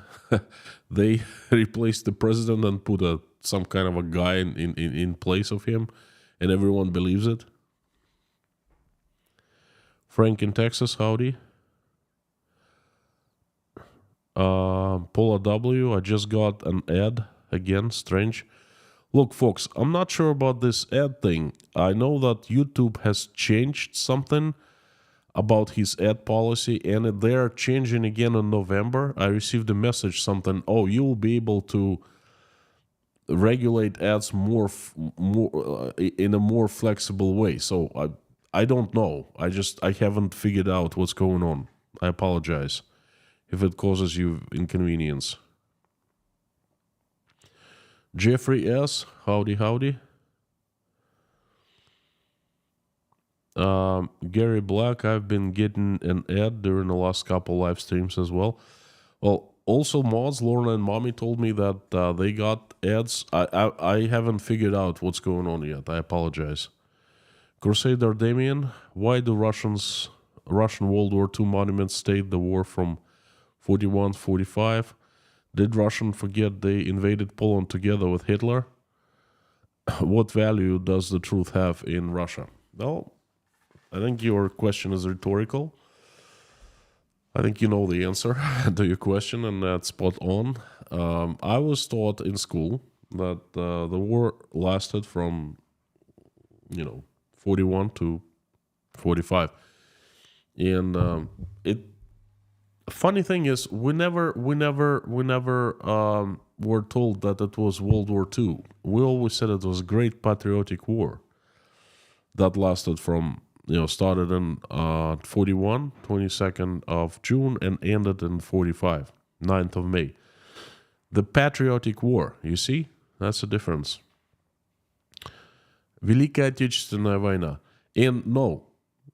A: They replaced the president and put some kind of a guy in place of him, and everyone believes it. Frank in Texas, howdy. Paula W, I just got an ad again, strange. Look, folks, I'm not sure about this ad thing. I know that YouTube has changed something about his ad policy, and they're changing again in November. I received a message, something, you will be able to regulate ads more in a more flexible way. So I don't know. I haven't figured out what's going on. I apologize if it causes you inconvenience. Jeffrey S, howdy. Gary Black, I've been getting an ad during the last couple live streams as well. Well, also mods, Lorna and Mommy told me that they got ads. I haven't figured out what's going on yet. I apologize. Crusader Damien, why do Russian World War II monuments state the war from 41-45? Did Russians forget they invaded Poland together with Hitler? What value does the truth have in Russia? Well, I think your question is rhetorical. I think you know the answer to your question, and that's spot on. I was taught in school that the war lasted from, 41 to 45. And funny thing is, we never were told that it was World War II. We always said it was a great patriotic war that lasted from, started in 41, 22nd of June, and ended in 45, 9th of May. The patriotic war, you see? That's the difference. Великая Отечественная война. And no,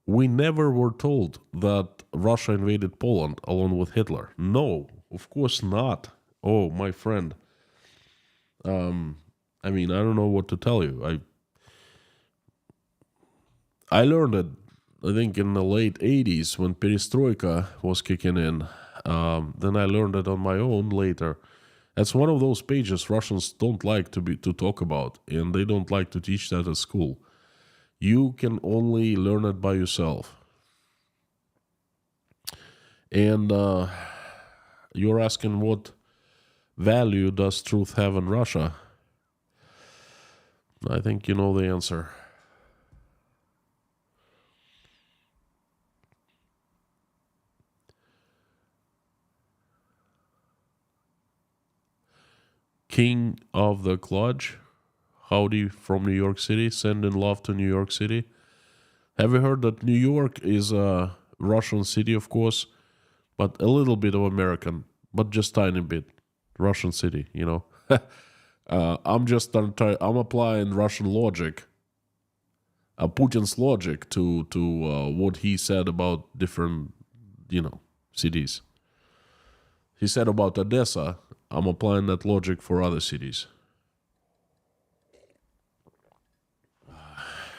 A: we never were told that Russia invaded Poland along with Hitler. No, of course not. Oh, my friend. I don't know what to tell you. I learned it, I think, in the late 80s when Perestroika was kicking in. Then I learned it on my own later. That's one of those pages Russians don't like to talk about, and they don't like to teach that at school. You can only learn it by yourself. And you're asking what value does truth have in Russia? I think you know the answer. King of the Clutch, howdy from New York City, sending love to New York City. Have you heard that New York is a Russian city, of course, but a little bit of American, but just tiny bit Russian city, I'm applying Russian logic, Putin's logic to what he said about different, cities. He said about Odessa, I'm applying that logic for other cities.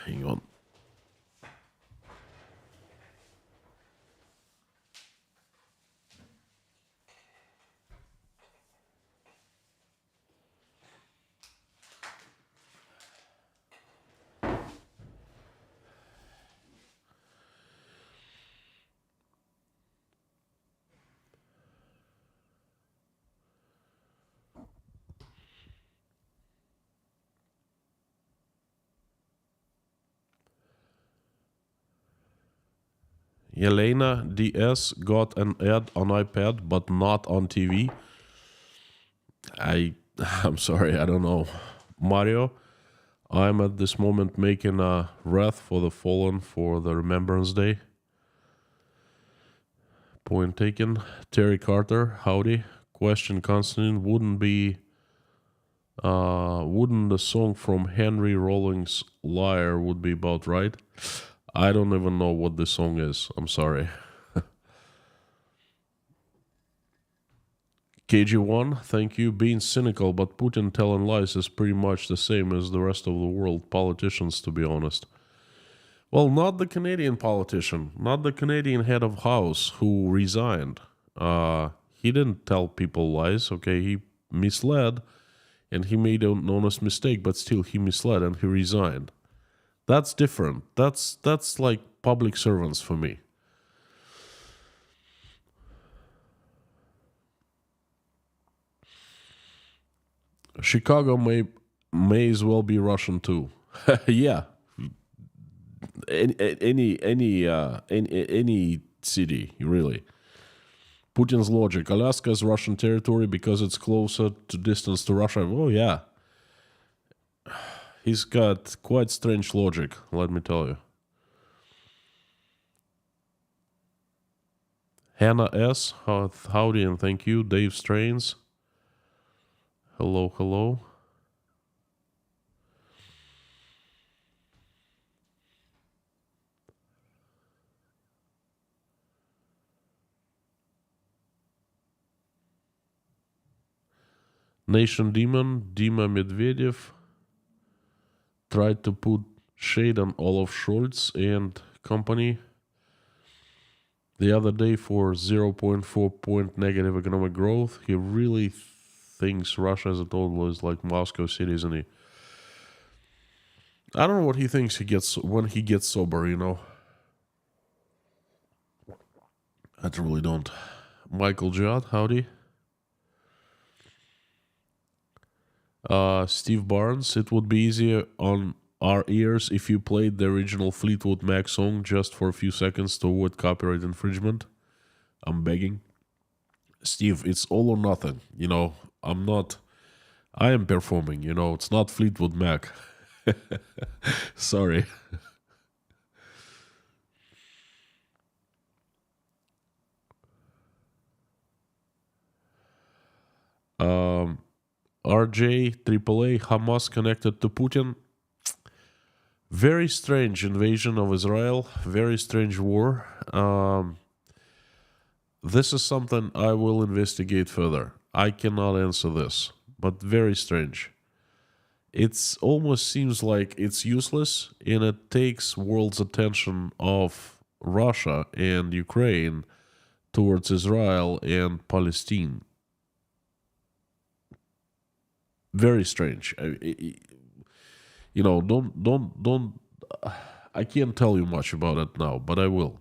A: Hang on. Yelena DS got an ad on iPad, but not on TV. I'm sorry, I don't know. Mario, I'm at this moment making a wreath for the fallen for the Remembrance Day. Point taken. Terry Carter, howdy. Question, Constantine, wouldn't the song from Henry Rollins' Liar would be about right? I don't even know what this song is. I'm sorry. KG1, thank you. Being cynical, but Putin telling lies is pretty much the same as the rest of the world politicians, to be honest. Well, not the Canadian politician, not the Canadian head of house who resigned. He didn't tell people lies, okay? He misled, and he made an honest mistake, but still he misled and he resigned. That's different. That's like public servants for me. Chicago may as well be Russian too. Yeah, any city really. Putin's logic: Alaska is Russian territory because it's closer to distance to Russia. Oh yeah, he's got quite strange logic. Let me tell you. Hannah S, howdy and thank you. Dave Strains. Hello, hello. Nation Demon, Dima Medvedev tried to put shade on Olaf Scholz and company the other day for 0.4 point negative economic growth. He really thinks Russia as a total is like Moscow City, isn't he? I don't know what he thinks he gets when he gets sober, you know. I really don't. Michael Judd, howdy. Steve Barnes, it would be easier on our ears if you played the original Fleetwood Mac song just for a few seconds to avoid copyright infringement. I'm begging. Steve, it's all or nothing. You know, I am performing, you know, it's not Fleetwood Mac. Sorry. RJ, AAA, Hamas connected to Putin. Very strange invasion of Israel. Very strange war. This is something I will investigate further. I cannot answer this, but very strange. It almost seems like it's useless, and it takes world's attention off Russia and Ukraine towards Israel and Palestine. Very strange. You know, don't. I can't tell you much about it now, but I will.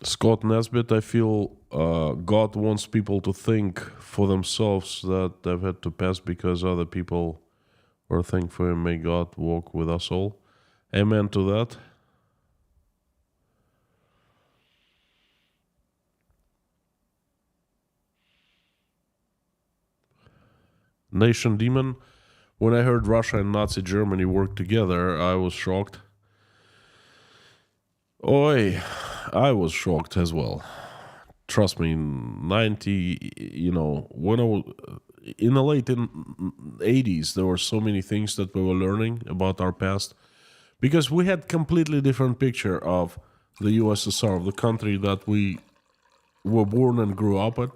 A: Scott Nesbitt, I feel God wants people to think for themselves that they've had to pass because other people were thankful, and may God walk with us all. Amen to that. Nation Demon, when I heard Russia and Nazi Germany work together, I was shocked. Oi, I was shocked as well. Trust me, in 90, you know, when I was in the late 80s, there were so many things that we were learning about our past because we had completely different picture of the USSR, of the country that we were born and grew up in.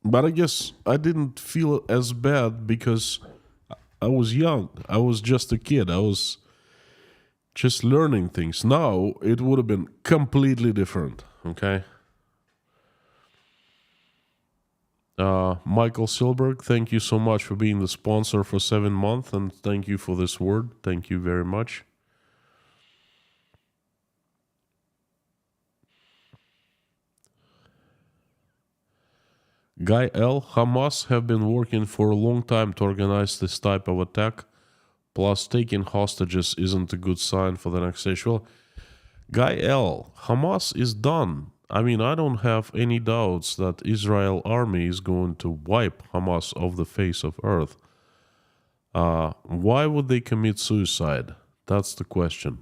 A: But I guess I didn't feel as bad because I was young. I was just a kid. I was just learning things. Now, it would have been completely different, okay? Michael Silberg, thank you so much for being the sponsor for 7 months, and thank you for this word. Thank you very much. Guy L, Hamas have been working for a long time to organize this type of attack. Plus, taking hostages isn't a good sign for the next stage. Well, Guy L. Hamas is done. I mean, I don't have any doubts that Israel army is going to wipe Hamas off the face of earth. Why would they commit suicide? That's the question.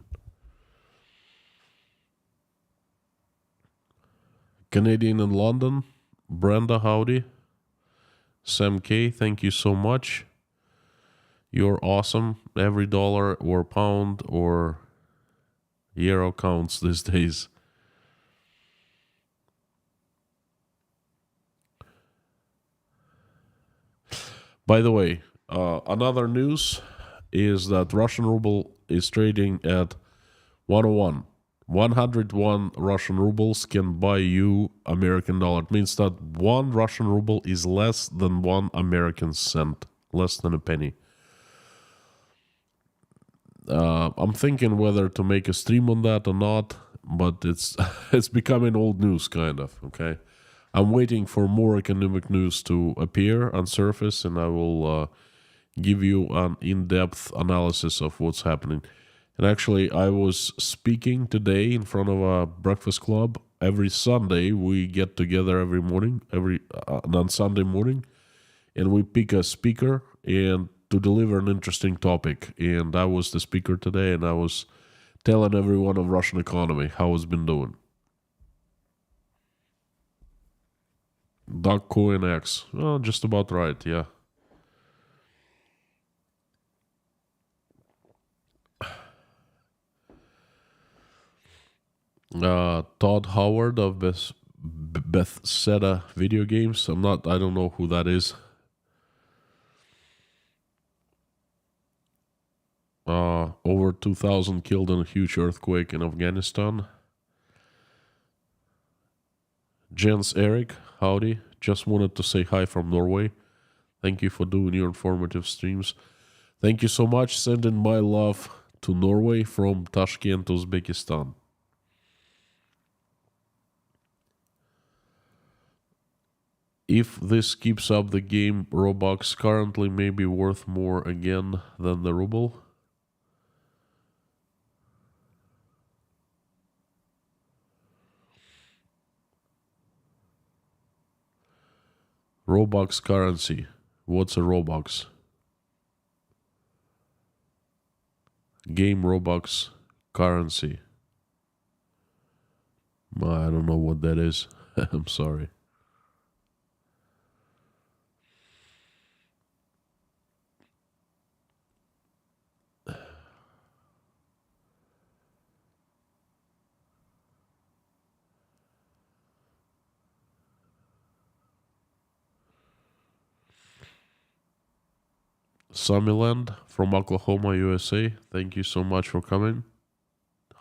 A: Canadian in London, Brenda, howdy. Sam K, thank you so much. You're awesome. Every dollar or pound or euro counts these days. By the way, another news is that Russian ruble is trading at 101. 101 Russian rubles can buy you American dollar. It means that 1 Russian ruble is less than 1 American cent, less than a penny. I'm thinking whether to make a stream on that or not, but it's it's becoming old news, kind of, okay? I'm waiting for more economic news to appear and surface, and I will give you an in-depth analysis of what's happening. And actually, I was speaking today in front of a breakfast club. Every Sunday, we get together every morning, on Sunday morning, and we pick a speaker and to deliver an interesting topic. And I was the speaker today, and I was telling everyone of Russian economy how it's been doing. Dogecoin X, well, just about right, yeah. Todd Howard of Bethesda Video Games. I don't know who that is. Over 2,000 killed in a huge earthquake in Afghanistan. Jens Eric, howdy. Just wanted to say hi from Norway. Thank you for doing your informative streams. Thank you so much. Sending my love to Norway from Tashkent, Uzbekistan. If this keeps up, the game Robux currently may be worth more again than the ruble. Robux currency. What's a Robux? Game Robux currency. I don't know what that is. I'm sorry. Samiland from Oklahoma, USA. Thank you so much for coming.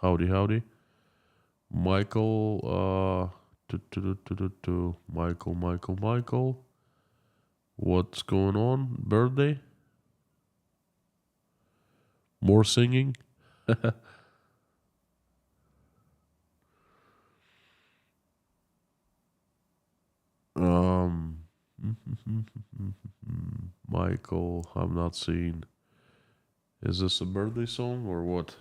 A: Howdy, howdy. Michael, Michael. What's going on? Birthday? More singing? um, Michael, I'm not seeing. Is this a birthday song or what?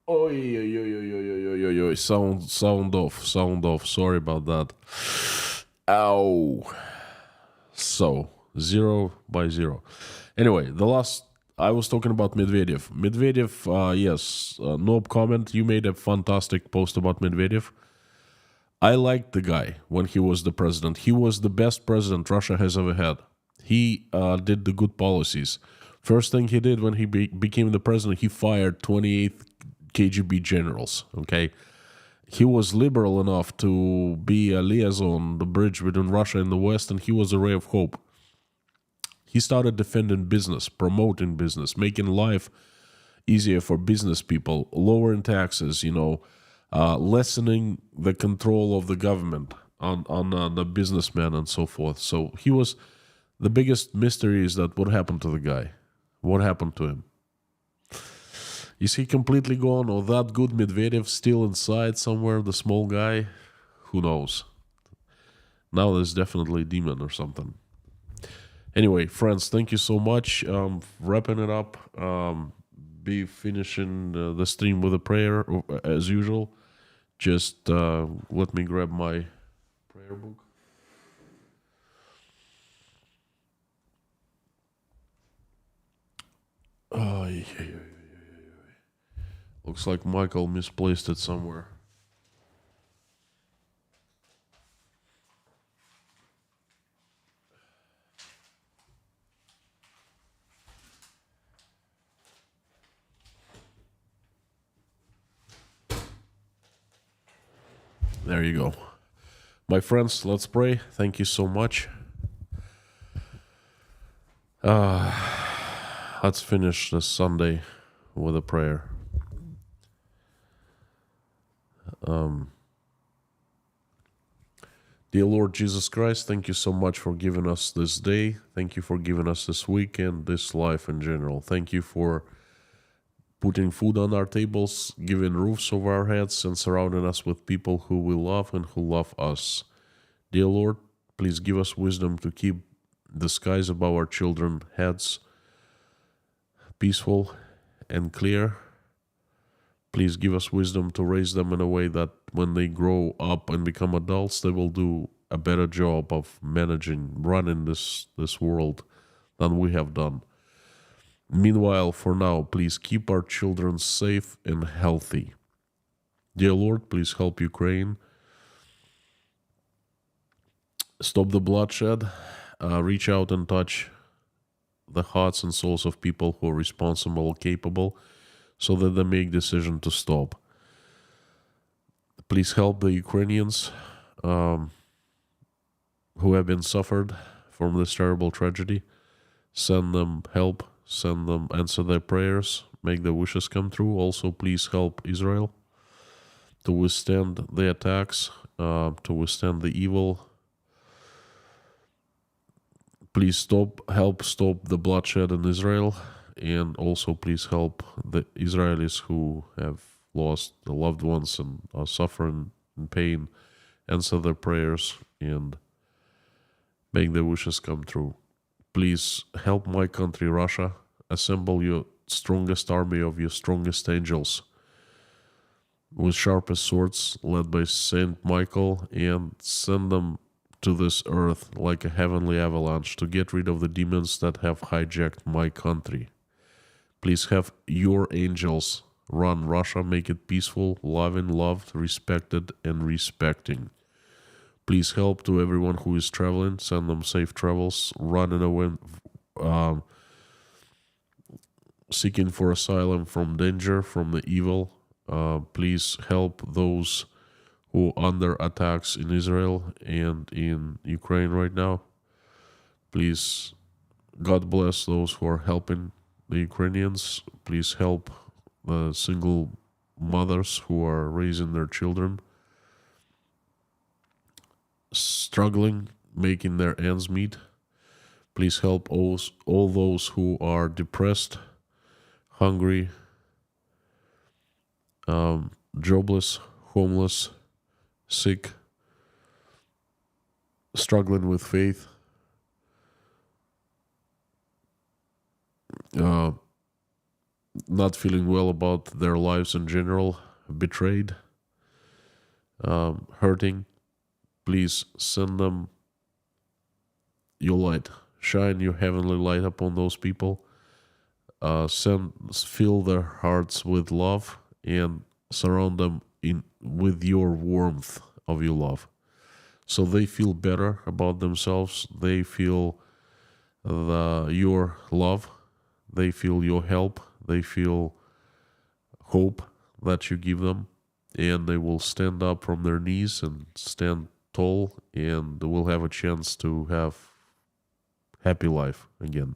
A: Oh, yeah. Sound off. Sound off. Sorry about that. Ow. So, 0-0. Anyway, the last I was talking about Medvedev. Medvedev, yes, no comment. You made a fantastic post about Medvedev. I liked the guy when he was the president. He was the best president Russia has ever had. He did the good policies. First thing he did when he became the president, he fired 28 KGB generals. Okay, he was liberal enough to be a liaison, the bridge between Russia and the West, and he was a ray of hope. He started defending business, promoting business, making life easier for business people, lowering taxes, lessening the control of the government on the businessmen and so forth. So he was the biggest mystery is that what happened to the guy? What happened to him? Is he completely gone or that good Medvedev still inside somewhere, the small guy? Who knows? Now there's definitely a demon or something. Anyway, friends, thank you so much. Wrapping it up. Be finishing the stream with a prayer as usual. Just let me grab my prayer book. Oh, yeah. Looks like Michael misplaced it somewhere. There you go. My friends, let's pray. Thank you so much. Let's finish this Sunday with a prayer. Dear Lord Jesus Christ, thank you so much for giving us this day. Thank you for giving us this weekend, this life in general. Thank you for putting food on our tables, giving roofs over our heads, and surrounding us with people who we love and who love us. Dear Lord, please give us wisdom to keep the skies above our children's heads peaceful and clear. Please give us wisdom to raise them in a way that when they grow up and become adults, they will do a better job of running this world than we have done. Meanwhile, for now, please keep our children safe and healthy. Dear Lord, please help Ukraine. Stop the bloodshed. Reach out and touch the hearts and souls of people who are responsible, capable, so that they make decision to stop. Please help the Ukrainians who have been suffered from this terrible tragedy. Send them help, send them answer their prayers, make their wishes come true. Also, please help Israel to withstand the attacks, to withstand the evil. Please help stop the bloodshed in Israel, and also please help the Israelis who have lost their loved ones and are suffering in pain. Answer their prayers and make their wishes come true. Please help my country, Russia. Assemble your strongest army of your strongest angels with sharpest swords led by Saint Michael, and send them to this earth like a heavenly avalanche to get rid of the demons that have hijacked my country. Please have your angels run Russia, make it peaceful, loving, loved, respected, and respecting. Please help to everyone who is traveling, send them safe travels, running away, seeking for asylum from danger, from the evil. Please help those who are under attacks in Israel and in Ukraine right now. Please, God bless those who are helping the Ukrainians. Please help the single mothers who are raising their children, struggling, making their ends meet. Please help all those who are depressed, hungry, jobless, homeless, sick, struggling with faith. not feeling well about their lives in general, betrayed, hurting, please send them your light. Shine your heavenly light upon those people. Fill their hearts with love and surround them with your warmth of your love, so they feel better about themselves. They feel your love. They feel your help. They feel hope that you give them, and they will stand up from their knees and stand tall, and they will have a chance to have happy life again.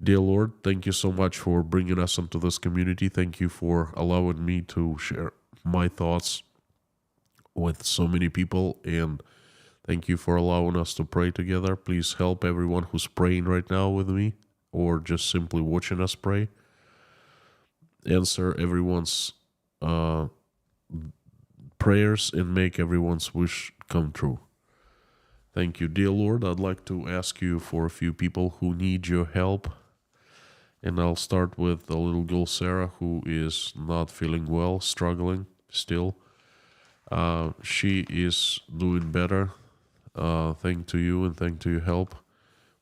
A: Dear Lord, thank you so much for bringing us into this community. Thank you for allowing me to share my thoughts with so many people, and thank you for allowing us to pray together. Please help everyone who's praying right now with me or just simply watching us pray. Answer everyone's prayers and make everyone's wish come true. Thank you, dear Lord. I'd like to ask you for a few people who need your help. And I'll start with the little girl Sarah, who is not feeling well, struggling still. She is doing better. Thank to you and thank to your help.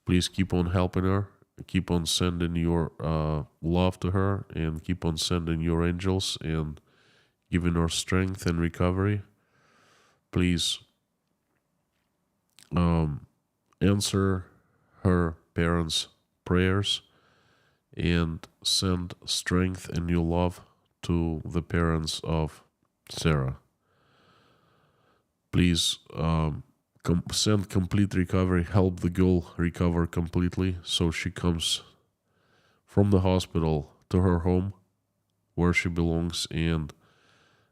A: Please keep on helping her. Keep on sending your love to her, and keep on sending your angels and giving her strength and recovery. Please answer her parents' prayers and send strength and your love to the parents of Sarah. Please send complete recovery, help the girl recover completely so she comes from the hospital to her home where she belongs, and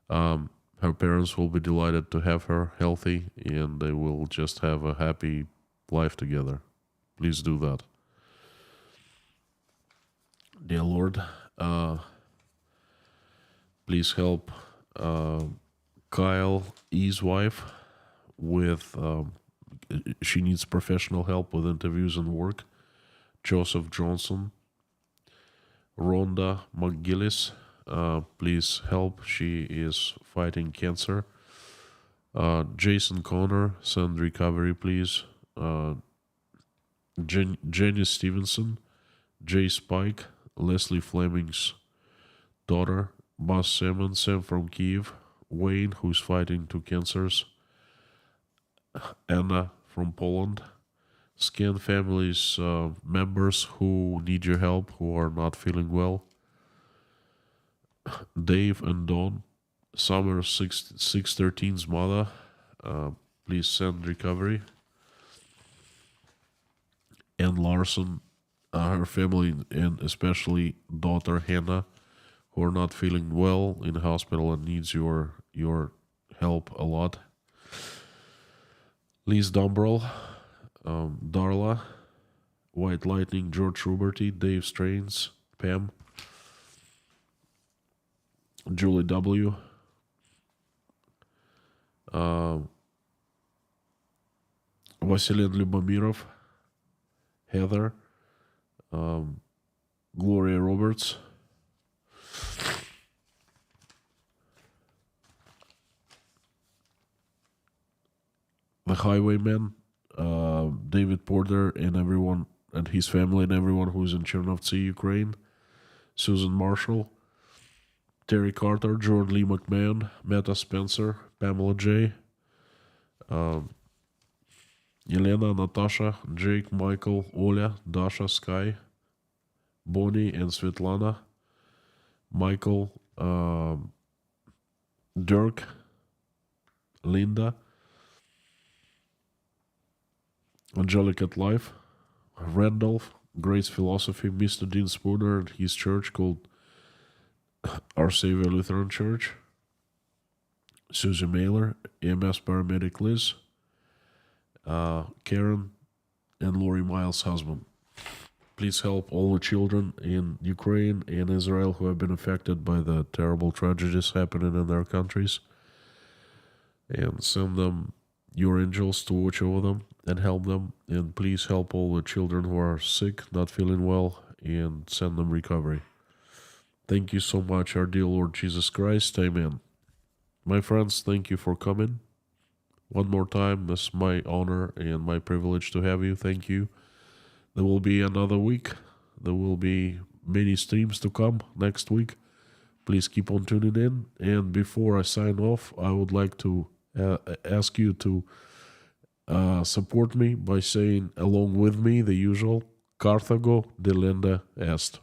A: her parents will be delighted to have her healthy, and they will just have a happy life together. Please do that. Dear Lord, please help Kyle, his wife, with she needs professional help with interviews and work. Joseph Johnson, Rhonda McGillis, please help. She is fighting cancer. Jason Connor, send recovery, please. Jenny Stevenson, Jay Spike, Leslie Fleming's daughter, Bas Simon, Sam from Kiev, Wayne, who's fighting 2 cancers, Anna from Poland. Scan families, members who need your help, who are not feeling well. Dave and Dawn, Summer 613's mother, please send recovery. And Larson, her family, and especially daughter Hannah, who are not feeling well in the hospital and needs your help a lot. Liz Dombrell, Darla, White Lightning, George Ruberty, Dave Strains, Pam, Julie W., Vasilin Lubomirov, Heather, Gloria Roberts, the Highwayman, David Porter, and everyone, and his family, and everyone who's in Chernovtsi, Ukraine, Susan Marshall, Terry Carter, Jordan Lee McMahon, Meta Spencer, Pamela J., Elena, Natasha, Jake, Michael, Oля, Dasha, Sky, Bonnie, and Svetlana, Michael, Dirk, Linda, Angelica at Life, Randolph, Grace Philosophy, Mr. Dean Spooner and his church called Our Savior Lutheran Church, Susie Mailer, EMS Paramedic Liz, Karen, and Lori Miles' husband. Please help all the children in Ukraine and Israel who have been affected by the terrible tragedies happening in their countries, and send them your angels to watch over them and help them. And please help all the children who are sick, not feeling well, and send them recovery. Thank you so much, our dear Lord Jesus Christ. Amen. My friends, thank you for coming. One more time, it's my honor and my privilege to have you. Thank you. There will be another week. There will be many streams to come next week. Please keep on tuning in. And before I sign off, I would like to ask you to support me by saying along with me the usual Carthago delenda est.